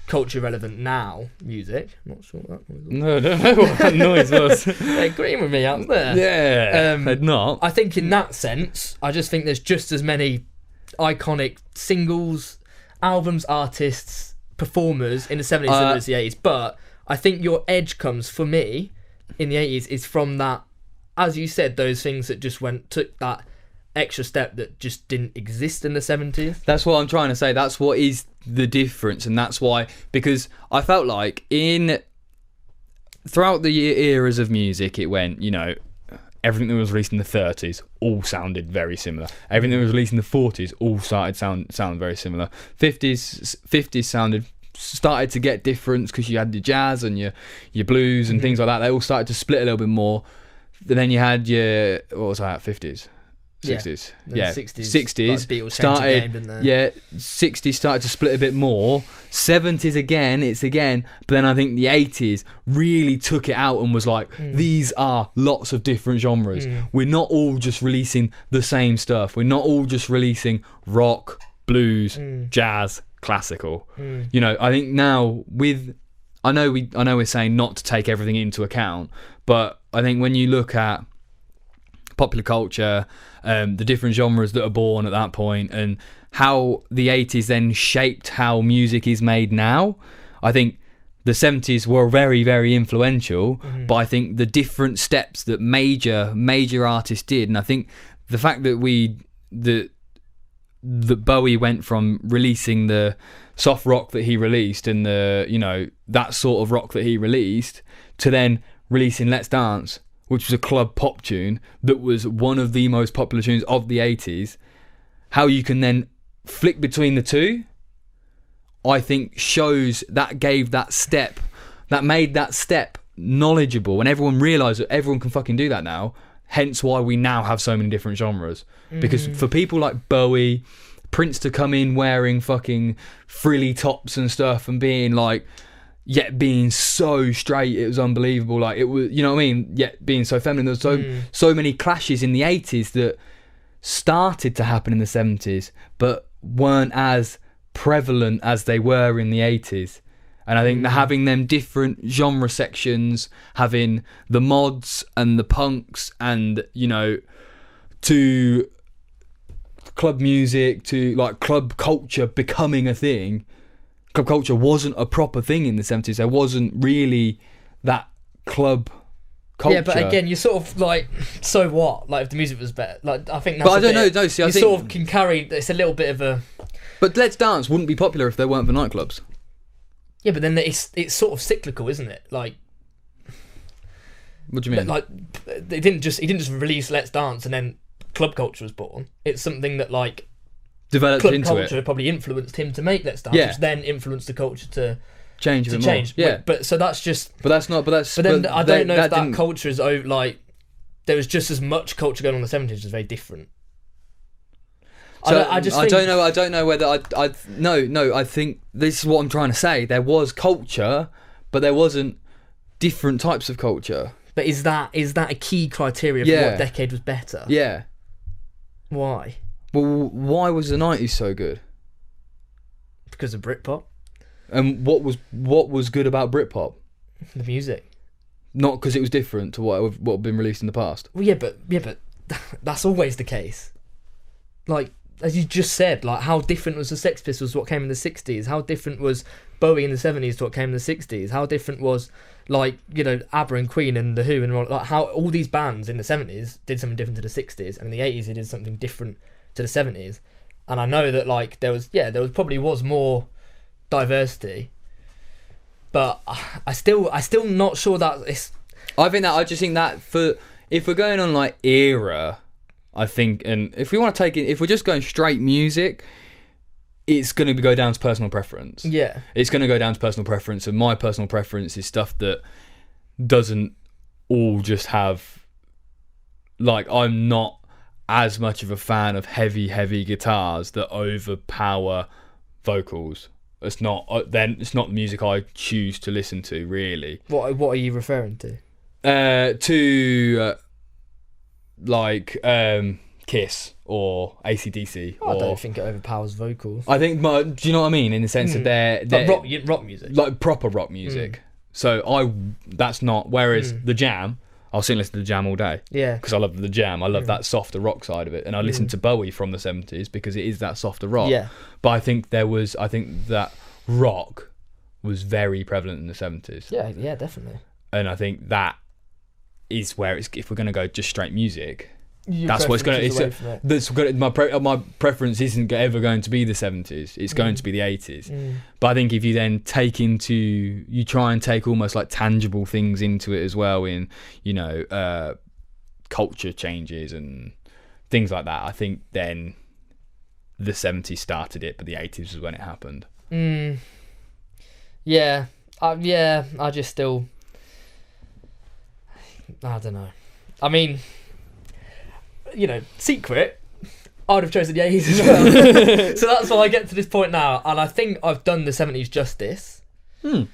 culture relevant now music. I'm not sure what that noise was. No, I don't know what that noise was. They're agreeing with me out there. Yeah, not. I think in that sense, I just think there's just as many iconic singles, albums, artists, performers in the 70s than there is the 80s. But I think your edge comes, for me, in the 80s is from that, as you said, those things that just took that extra step that just didn't exist in the 70s. That's what I'm trying to say. That's what is the difference, and that's why, because I felt like throughout the eras of music, it went, everything that was released in the 30s all sounded very similar. Everything that was released in the 40s all started sound very similar. 50s started to get different because you had your jazz and your blues and things like that. They all started to split a little bit more. Then you had your, what was that, 50s? 60s, yeah. 60s like Beatles started, game, didn't they? yeah. 60s started to split a bit more. 70s again, but then I think the 80s really took it out and was like, these are lots of different genres. We're not all just releasing the same stuff. We're not all just releasing rock, blues, jazz, classical. I think now I know we're saying not to take everything into account, but I think when you look at popular culture, the different genres that are born at that point, and how the 80s then shaped how music is made now. I think the 70s were very, very influential, but I think the different steps that major artists did, and I think the fact that that Bowie went from releasing the soft rock that he released and that sort of rock that he released to then releasing Let's Dance, which was a club pop tune that was one of the most popular tunes of the 80s, how you can then flick between the two, I think shows that gave that step, that made that step knowledgeable, and everyone realised that everyone can fucking do that now, hence why we now have so many different genres. Because for people like Bowie, Prince to come in wearing fucking frilly tops and stuff and being like, yet being so straight, it was unbelievable. Like, it was, you know what I mean? Yet being so feminine. There was so many clashes in the 80s that started to happen in the 70s, but weren't as prevalent as they were in the 80s. And I think that having them different genre sections, having the mods and the punks and, to club music, to like club culture becoming a thing. Club culture wasn't a proper thing in the 70s. There wasn't really that club culture. Yeah, but again, you're sort of like, so what? Like, if the music was better, like, I think that's. But I don't know. No, see, I think sort of can carry. It's a little bit of a. But Let's Dance wouldn't be popular if there weren't for nightclubs. Yeah, but then it's sort of cyclical, isn't it? Like. What do you mean? Like, he didn't just release Let's Dance and then club culture was born. It's something that like. Developed club into culture it. Probably influenced him to make Let's Dance, Yeah. which then influenced the culture to change. Yeah, but so that's just. But that's not. But that's. But then I don't know if that didn't... culture is like. There was just as much culture going on in the 70s, which is very different. So I don't know whether I think this is what I'm trying to say. There was culture, but there wasn't different types of culture. But is that a key criteria for what decade was better? Yeah. Why? Well, why was the 90s so good? Because of Britpop. And what was good about Britpop? The music. Not because it was different to what had been released in the past. Well, yeah, but that's always the case. Like, as you just said, like, how different was the Sex Pistols to what came in the 60s? How different was Bowie in the 70s to what came in the 60s? How different was, like, ABBA and Queen and The Who and like how all these bands in the 70s did something different to the 60s, and in the 80s they did something different to the 70s. And I know that, like, there was probably more diversity, but I still not sure that it's. I just think that if we're going on like era, I think, and if we want to take it, if we're just going straight music, it's going to go down to personal preference. Yeah. It's going to go down to personal preference, and my personal preference is stuff that doesn't all just have, like, I'm not as much of a fan of heavy guitars that overpower vocals. It's not it's not the music I choose to listen to, really. What are you referring to? Kiss or AC/DC. I don't think it overpowers vocals. I think, do you know what I mean? In the sense that they're like rock music, like proper rock music. So that's not. Whereas the Jam, I'll sit and listen to the Jam all day. Yeah, because I love the Jam. I love that softer rock side of it, and I listen to Bowie from the 70s because it is that softer rock. Yeah, but I think that rock was very prevalent in the 70s. Yeah, definitely. And I think that is where it's, if we're going to go just straight music, that's what's going to. My preference isn't ever going to be the 70s. It's going to be the 80s. But I think if you then you try and take almost like tangible things into it as well, in culture changes and things like that. I think then the 70s started it, but the 80s was when it happened. Yeah. I just still. I don't know. I mean, secret, I'd have chosen the 80s as well. So that's why I get to this point now, and I think I've done the 70s justice. And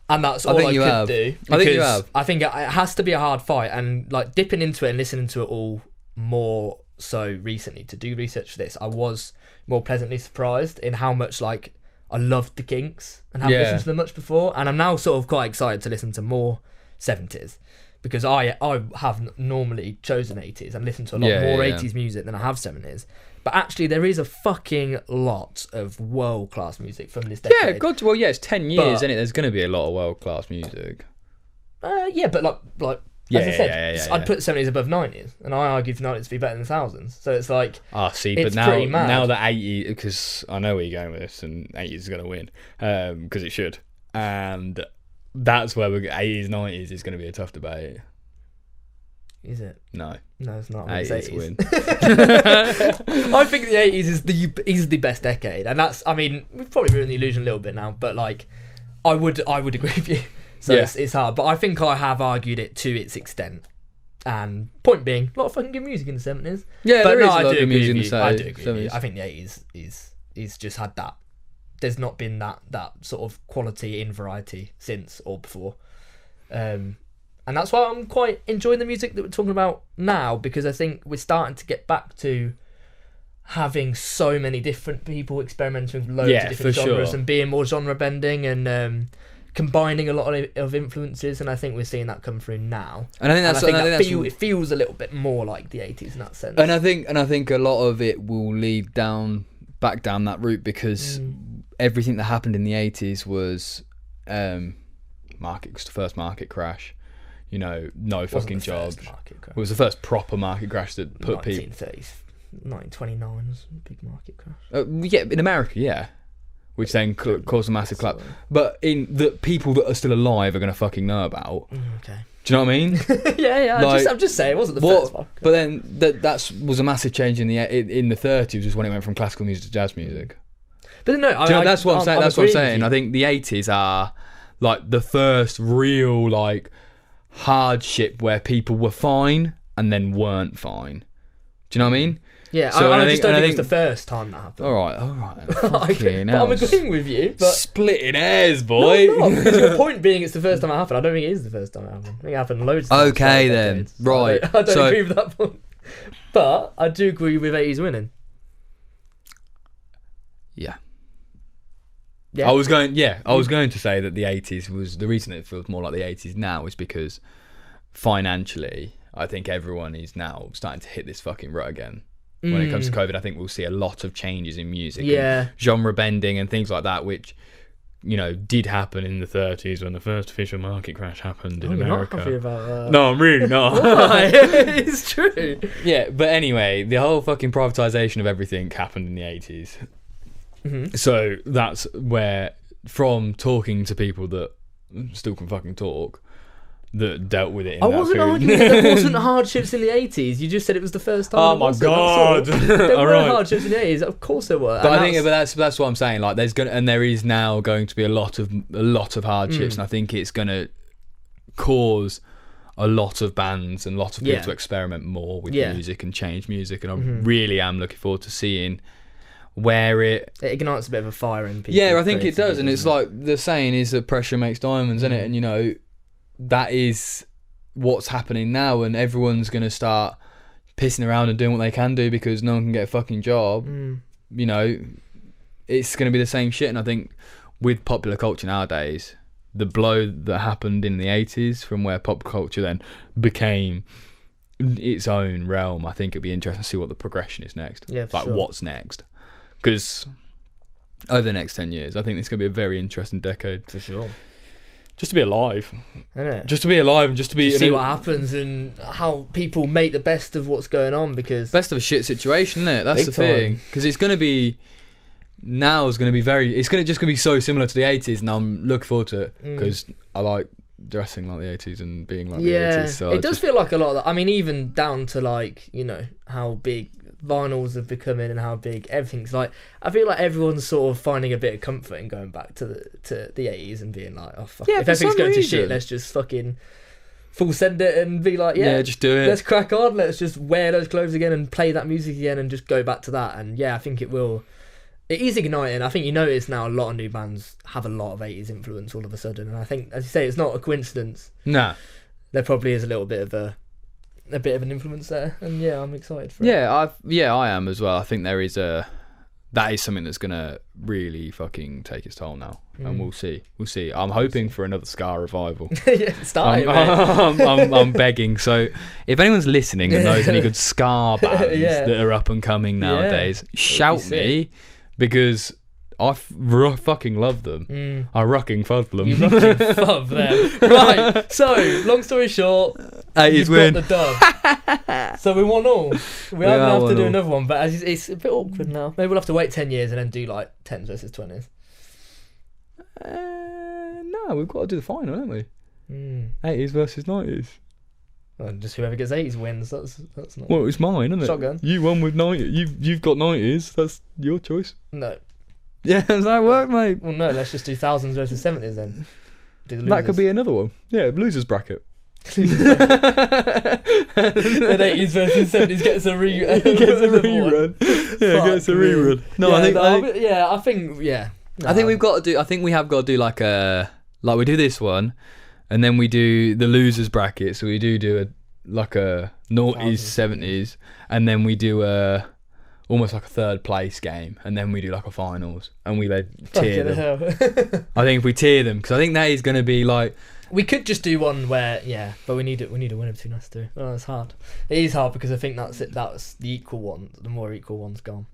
that's all I could do. I think you have. I think it has to be a hard fight, and like dipping into it and listening to it all more so recently to do research for this, I was more pleasantly surprised in how much like I loved the Kinks and haven't listened to them much before, and I'm now sort of quite excited to listen to more 70s. Because I have normally chosen 80s and listened to a lot more 80s music than I have 70s. But actually, there is a fucking lot of world-class music from this decade. Yeah, God, well, it's 10 years, isn't it? There's going to be a lot of world-class music. Yeah, but like as I said, I'd put 70s above 90s, and I argue for 90s to be better than thousands. So it's like, but now the 80s, because I know where you're going with this, and 80s is going to win, because it should. And that's where 80s, 90s is going to be a tough debate. Is it? No, it's not. 80s win. I think the 80s is the best decade, and that's. I mean, we've probably ruined the illusion a little bit now, but like, I would agree with you. So it's hard, but I think I have argued it to its extent. And point being, a lot of fucking good music in the 70s. Yeah, but there is I a lot do of music in the 70s. I do 70s. agree with you. I think the 80s is just had that. There's not been that sort of quality in variety since or before. And that's why I'm quite enjoying the music that we're talking about now, because I think we're starting to get back to having so many different people experimenting with loads of different genres and being more genre bending and combining a lot of influences, and I think we're seeing that come through now. And I think it feels a little bit more like the 80s in that sense. And I think a lot of it will lead back down that route, because everything that happened in the 80s was the first market crash. No fucking jobs. It was the first proper market crash that put people. 1929 was a big market crash. In America, which then caused a massive clap. But in the people that are still alive are going to fucking know about. Okay. Do you know what I mean? yeah. Like, I'm just saying it wasn't the first one. But then that was a massive change in the 30s, was when it went from classical music to jazz music. But no, that's what I'm saying. That's what I'm saying. I think the 80s are like the first real like hardship where people were fine and then weren't fine. Do you know what I mean? Yeah, so I just don't think it was the first time that happened. All right. But I'm agreeing with you. But splitting hairs, boy. No, because your point being it's the first time it happened. I don't think it is the first time it happened. I think it happened loads of times. Okay, then. Right. I don't agree with that point. But I do agree with 80s winning. Yeah. I was going to say that the 80s was the reason it feels more like the 80s now is because financially, I think everyone is now starting to hit this fucking rut again. When it comes to COVID, I think we'll see a lot of changes in music, and genre bending and things like that, which did happen in the 30s when the first official market crash happened in America. Not happy about that. No, I'm really not. Why? It's true. Yeah, but anyway, the whole fucking privatisation of everything happened in the 80s. Mm-hmm. So that's where, from talking to people that still can fucking talk, that dealt with it in I that wasn't period. arguing that there wasn't hardships in the 80s. You just said it was the first time. Oh it my wasn't, God. that's all. There were Alright. hardships in the 80s. Of course there were. But And I think that's what I'm saying. Like, there is now going to be a lot of hardships, and I think it's going to cause a lot of bands and lots of people to experiment more with music and change music. And I really am looking forward to seeing where it ignites a bit of a fire in people. Yeah, I think it does. And it's like the saying is that pressure makes diamonds, isn't it? And, you know, that is what's happening now, and everyone's going to start pissing around and doing what they can do because no one can get a fucking job. You know, it's going to be the same shit. And I think with popular culture nowadays, the blow that happened in the 80s from where pop culture then became its own realm, I think it'd be interesting to see what the progression is next. Yeah, for like, sure. what's next? Because over the next 10 years, I think it's going to be a very interesting decade. For sure. Just to be alive. Isn't it? Just to be alive and just to be... see what happens and how people make the best of what's going on, because... Best of a shit situation, isn't it? That's Big the thing. Because it's going to be... Now is going to be very... It's going to be so similar to the 80s, and I'm looking forward to it because I like dressing like the 80s and being like the 80s. So it does feel like a lot of that. I mean, even down to, like, you know, how big vinyls have become and how big everything's like. I feel like everyone's sort of finding a bit of comfort in going back to the 80s and being like, oh fuck, if everything's going to shit, let's just fucking full send it and be like, yeah, just do it. Let's crack on. Let's just wear those clothes again and play that music again and just go back to that. And yeah, I think it is igniting. I think you notice now a lot of new bands have a lot of 80s influence all of a sudden, and I think, as you say, it's not a coincidence. Nah. There probably is a little bit of an influence there, and yeah, I'm excited for it. I am as well. I think that is something that's gonna really fucking take its toll now, and we'll see. I'm hoping for another ska revival. I'm begging. So if anyone's listening and knows any good ska bands that are up and coming nowadays, shout me, because I fucking love them. I rocking fud them. You rocking fud them. Right, so, long story short, 80s you've win. got the dub. So we won all. We are going to have to do another one, but it's a bit awkward now. Maybe we'll have to wait 10 years and then do like 10s versus 20s. No, we've got to do the final, haven't we? 80s versus 90s. Well, just whoever gets 80s wins. That's not... Well, it's mine, isn't it? Shotgun. You won with 90s. You've got 90s. That's your choice. No. Yeah, does that work, mate? Well, no, let's just do 1000s versus 70s then. Do the That could be another one. Yeah, losers bracket. Then 80s versus 70s gets a rerun. Yeah, gets a rerun. No, yeah, I think we've got to do. I think we have got to do like we do this one, and then we do the losers bracket. So we do a noughties, 70s, and then we do almost like a third place game, and then we do like a finals, and we tier them. I think if we tier them, because I think that is going to be like, we could just do one where, but we need a winner between us two. Oh, it's hard. It is hard because I think that's the equal one. The more equal one's gone.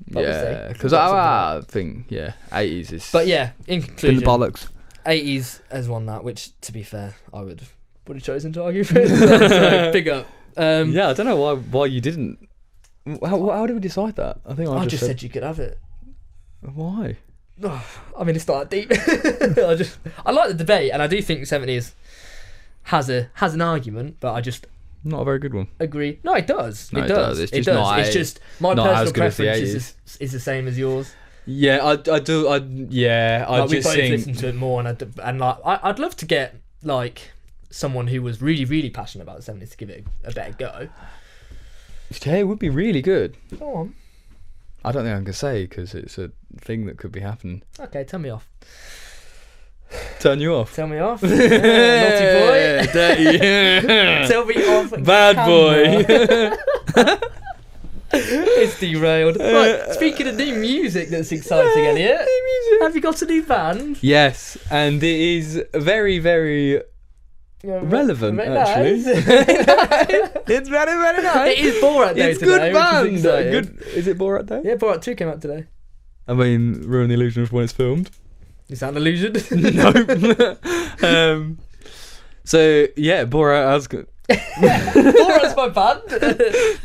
But because I think 80s is. But yeah, in conclusion, the bollocks. 80s has won that, which, to be fair, I would have chosen to argue for it. So, big up. I don't know why you didn't. How did we decide that? I think I just said you could have it. Why? I mean, it's not that deep. I like the debate, and I do think 70s has an argument, but I just not a very good one. Agree. No, it does. No, it does. It's just not. It's just my personal preference is the same as yours. Yeah, I do. I just we both listen to it more, and I'd love to get like someone who was really, really passionate about the 70s to give it a better go. Yeah, it would be really good. Go on. I don't think I can say because it's a thing that could be happening. Okay, turn me off. Turn you off? Tell me off. Naughty boy. Dirty. Tell me off. Bad boy. It's derailed. Right, speaking of new music that's exciting, Elliott. New music. Have you got a new band? Yes, and it is very, very relevant, very actually. Nice. It's very, very nice. It is Borat Day it's today. Good band. Is good. Is it Borat Day? Yeah, Borat 2 came out today. I mean, ruin the illusion of when it's filmed. Is that an illusion? No. So yeah, Borat has good. Borat's my band.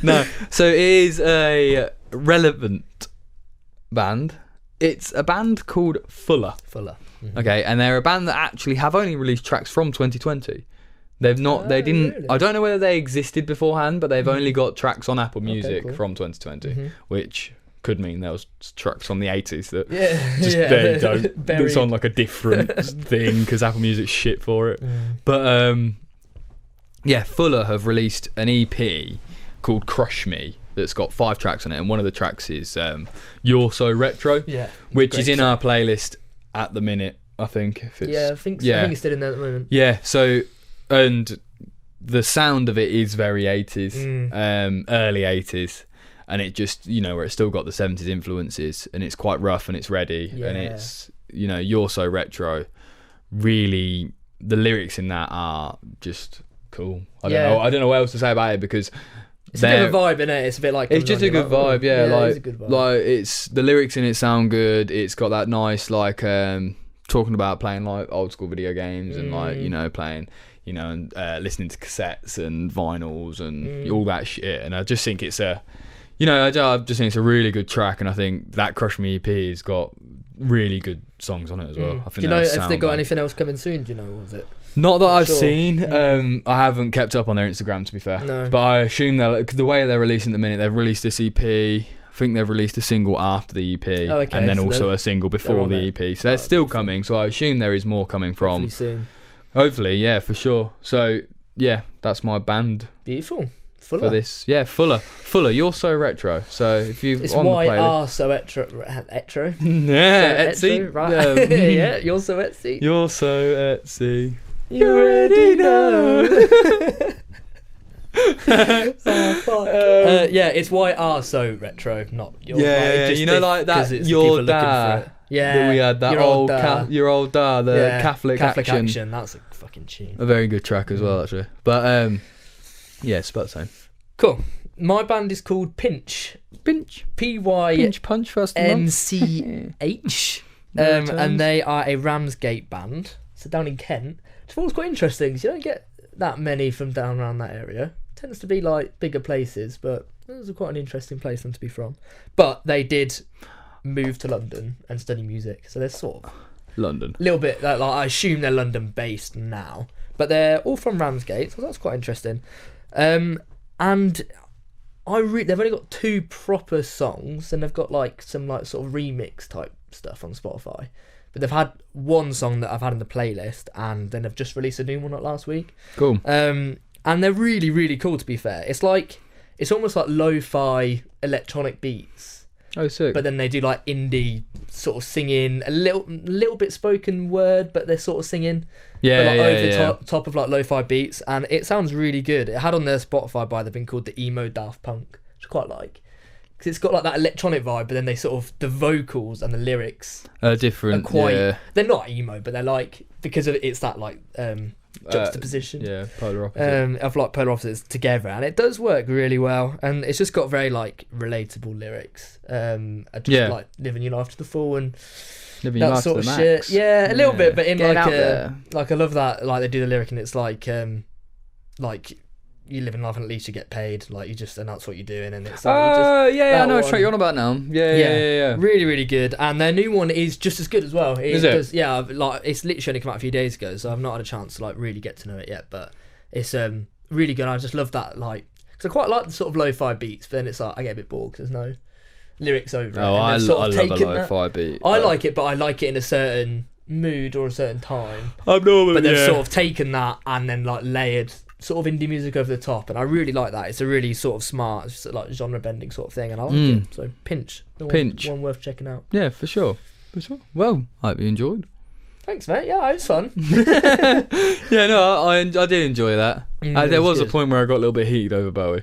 No, so it is a relevant band. It's a band called Fuller. Fuller. Mm-hmm. Okay, and they're a band that actually have only released tracks from 2020. They've not. They didn't. Really? I don't know whether they existed beforehand, but they've only got tracks on Apple Music cool. from 2020, which could mean there was tracks from the 80s that they don't. It's on like a different thing because Apple Music's shit for it. But Fuller have released an EP called Crush Me that's got 5 tracks on it, and one of the tracks is You're So Retro, which is in our playlist at the minute. I think. If it's, I think so. I think it's still in there at the moment. Yeah. So. And the sound of it is very 80s, early 80s, and it just, where it's still got the 70s influences, and it's quite rough and it's ready, and it's, You're So Retro. Really, the lyrics in that are just cool. I don't know what else to say about it because it's a bit of a vibe, innit? It's a bit like it's just a good vibe, it's a good vibe. Like it's the lyrics in it sound good. It's got that nice talking about playing like old school video games and playing. And listening to cassettes and vinyls and all that shit. And I just think it's I just think it's a really good track. And I think that Crush Me EP has got really good songs on it as well. I think do you know if they got anything else coming soon? Do you know, was it? Not that I've seen. I haven't kept up on their Instagram, to be fair. No. But I assume the way they're releasing at the minute, they've released this EP. I think they've released a single after the EP, and then also a single before the EP. So they're still coming. So I assume there is more coming from. Hopefully soon. Hopefully, yeah, for sure. So, yeah, that's my band. Beautiful. Fuller. For this. Yeah, Fuller. You're So Retro. So, if you've it's on the playlist... YR So Etro. Yeah, Etsy. Right. Yeah, You're So Etsy. You're So Etsy. You already know. It's YR So Retro, not your. Like that. Your Dad. Yeah, we had that your old dad, the Catholic Action. That's a fucking tune. A very good track as well, actually. But it's about the same. Cool. My band is called Pinch. Pinch. Pinch Punch first NCH. And they are a Ramsgate band. So down in Kent. Which I thought was quite interesting because you don't get that many from down around that area. It tends to be like bigger places, but it was quite an interesting place for them to be from. But they did move to London and study music, so they're sort of London a little bit like I assume they're London based now, but they're all from Ramsgate, so that's quite interesting. And they've only got 2 proper songs, and they've got like some like sort of remix type stuff on Spotify, but they've had 1 song that I've had in the playlist, and then they've just released a new one last week. Cool. And they're really, really cool, to be fair. It's almost like lo-fi electronic beats. Oh, sick. But then they do like indie sort of singing, a little bit spoken word, but they're sort of singing. Over top of like lo-fi beats, and it sounds really good. It had on their Spotify bio, they've been called the Emo Daft Punk, which I quite like. Because it's got like that electronic vibe, but then they sort of, the vocals and the lyrics are different. Are quite, they're not emo, but they're like, because of it's that like juxtaposition polar opposite of like polar opposites together, and it does work really well, and it's just got very like relatable lyrics, like living your life to the full and living that sort of shit. A little bit, but in like I love that, like they do the lyric and it's like you live in life and at least you get paid, like you just, and that's what you're doing, and it's like I know what you're on about now. Yeah, really, really good. And their new one is just as good as well. Is it? Yeah, like it's literally only come out a few days ago, so I've not had a chance to like really get to know it yet, but it's really good. I just love that, like, because I quite like the sort of lo-fi beats, but then it's like I get a bit bored because there's no lyrics over it. I love a lo-fi beat. I like it, but I like it in a certain mood or a certain time. But they've sort of taken that and then like layered sort of indie music over the top, and I really like that. It's a really sort of smart, like genre bending sort of thing, and I like it. So Pinch. One worth checking out. Yeah, for sure. Well, I hope you enjoyed. Thanks, mate. Yeah, it was fun. I did enjoy that. There was a point where I got a little bit heated over Bowie.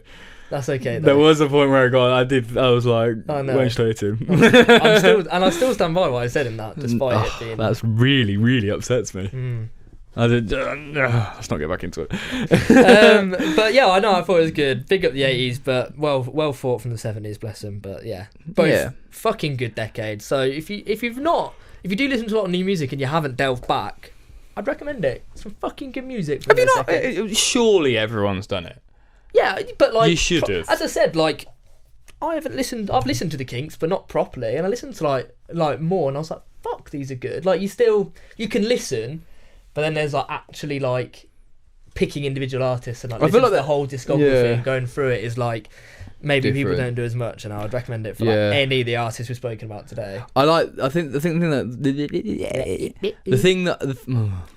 That's okay, though. There was a point where I was like, went straight in. I still stand by what I said in that, despite it being... That's really, really upsets me. I did. Let's not get back into it. But yeah, I know. I thought it was good. Big up the 80s, but well fought from the 70s. Bless them. But yeah, both fucking good decades. So if you do listen to a lot of new music and you haven't delved back, I'd recommend it. It's some fucking good music. Have you not? Surely everyone's done it. Yeah, but like you should have. As I said, like I've listened to the Kinks, but not properly, and I listened to like more, and I was like, fuck, these are good. Like you can listen. But then there's like actually like picking individual artists and like I feel listening like to the that- whole discography yeah. and going through it is like maybe people Different. don't do as much, and I would recommend it for Yeah. like any of the artists we've spoken about today. I think the thing that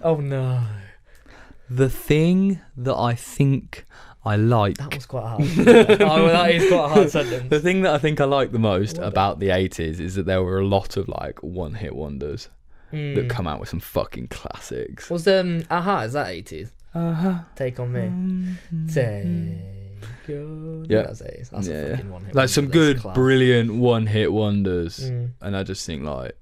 Oh no, the thing that I think I like. that was quite hard. Oh, well, that is quite a hard sentence. The thing that I think I like the most What about the 80s is that there were a lot of like one-hit wonders that Mm. come out with some fucking classics. Was Aha? Is that 80s? Take on me. Take on Yeah. That's 80s. That's Yeah, a yeah. fucking one hit. Like some wonder. That's good, class. brilliant one-hit wonders, Mm. and I just think like,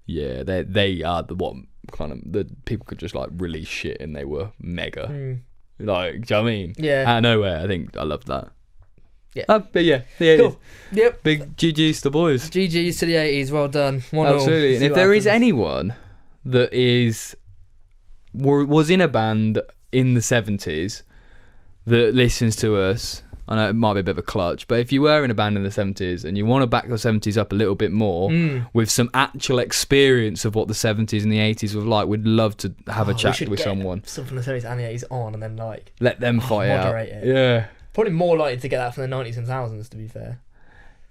yeah, they are the one kind of the people could just like release shit and they were mega. Mm. Like, do you know what I mean? Yeah. Out of nowhere, I think I loved that. Yeah. But yeah, the 80s. Cool. Yep. Big GG's to the boys. GG's to the 80s. Well done. 1-0. Absolutely. And See if what there is happens. anyone that was in a band in the 70s that listens to us, I know it might be a bit of a clutch, but if you were in a band in the 70s and you want to back the 70s up a little bit more with some actual experience of what the 70s and the 80s were like, we'd love to have a We chat should with get someone. Some from the 70s and the 80s on, and then like Let them fight out. moderate it. Yeah. Probably more likely to get that from the 90s and 2000s, to be fair.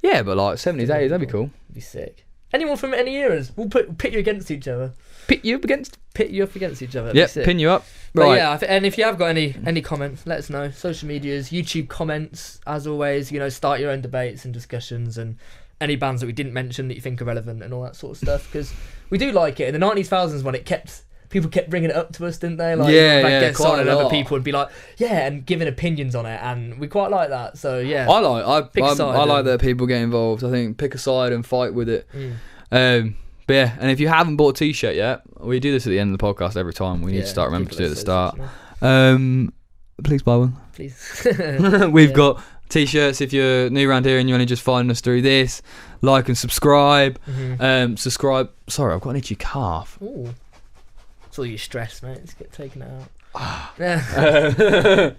Yeah, but like 70s, 80s, that'd be cool. It'd be sick. Anyone from any eras? We'll pit you against each other. Pit you up against? Pit you up against each other. It'd Yep, be sick. pin you up. But Right. yeah, and if you have got any comments, let us know. Social medias, YouTube comments, as always. You know, start your own debates and discussions, and any bands that we didn't mention that you think are relevant and all that sort of stuff. Because we do like it. In the 90s, thousands, when people kept bringing it up to us, didn't they? Like, Yeah, like yeah, get quite on a and other lot. people would be like, yeah, and giving opinions on it, and we quite like that. So yeah, Pick a side I like and- that people get involved. I think pick a side and fight with it. Mm. But yeah, and if you haven't bought a t-shirt yet, we do this at the end of the podcast every time. We need to start remembering to do it at the start. Please buy one. Please. We've Yeah. got t-shirts. If you're new around here and you're only just finding us through this, like and subscribe. Mhm. Subscribe. Sorry, I've got an itchy calf. Ooh. It's all your stress, mate. Let's get taken out. Yeah.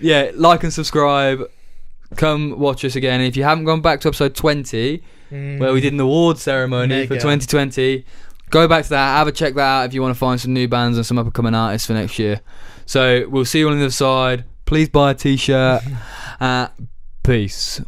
Yeah, like and subscribe. Come watch us again. If you haven't gone back to episode 20, where we did an awards ceremony for Mega. 2020, go back to that, have a check that out if you want to find some new bands and some up and coming artists for next year. So we'll see you on the other side. Please buy a t-shirt. Peace.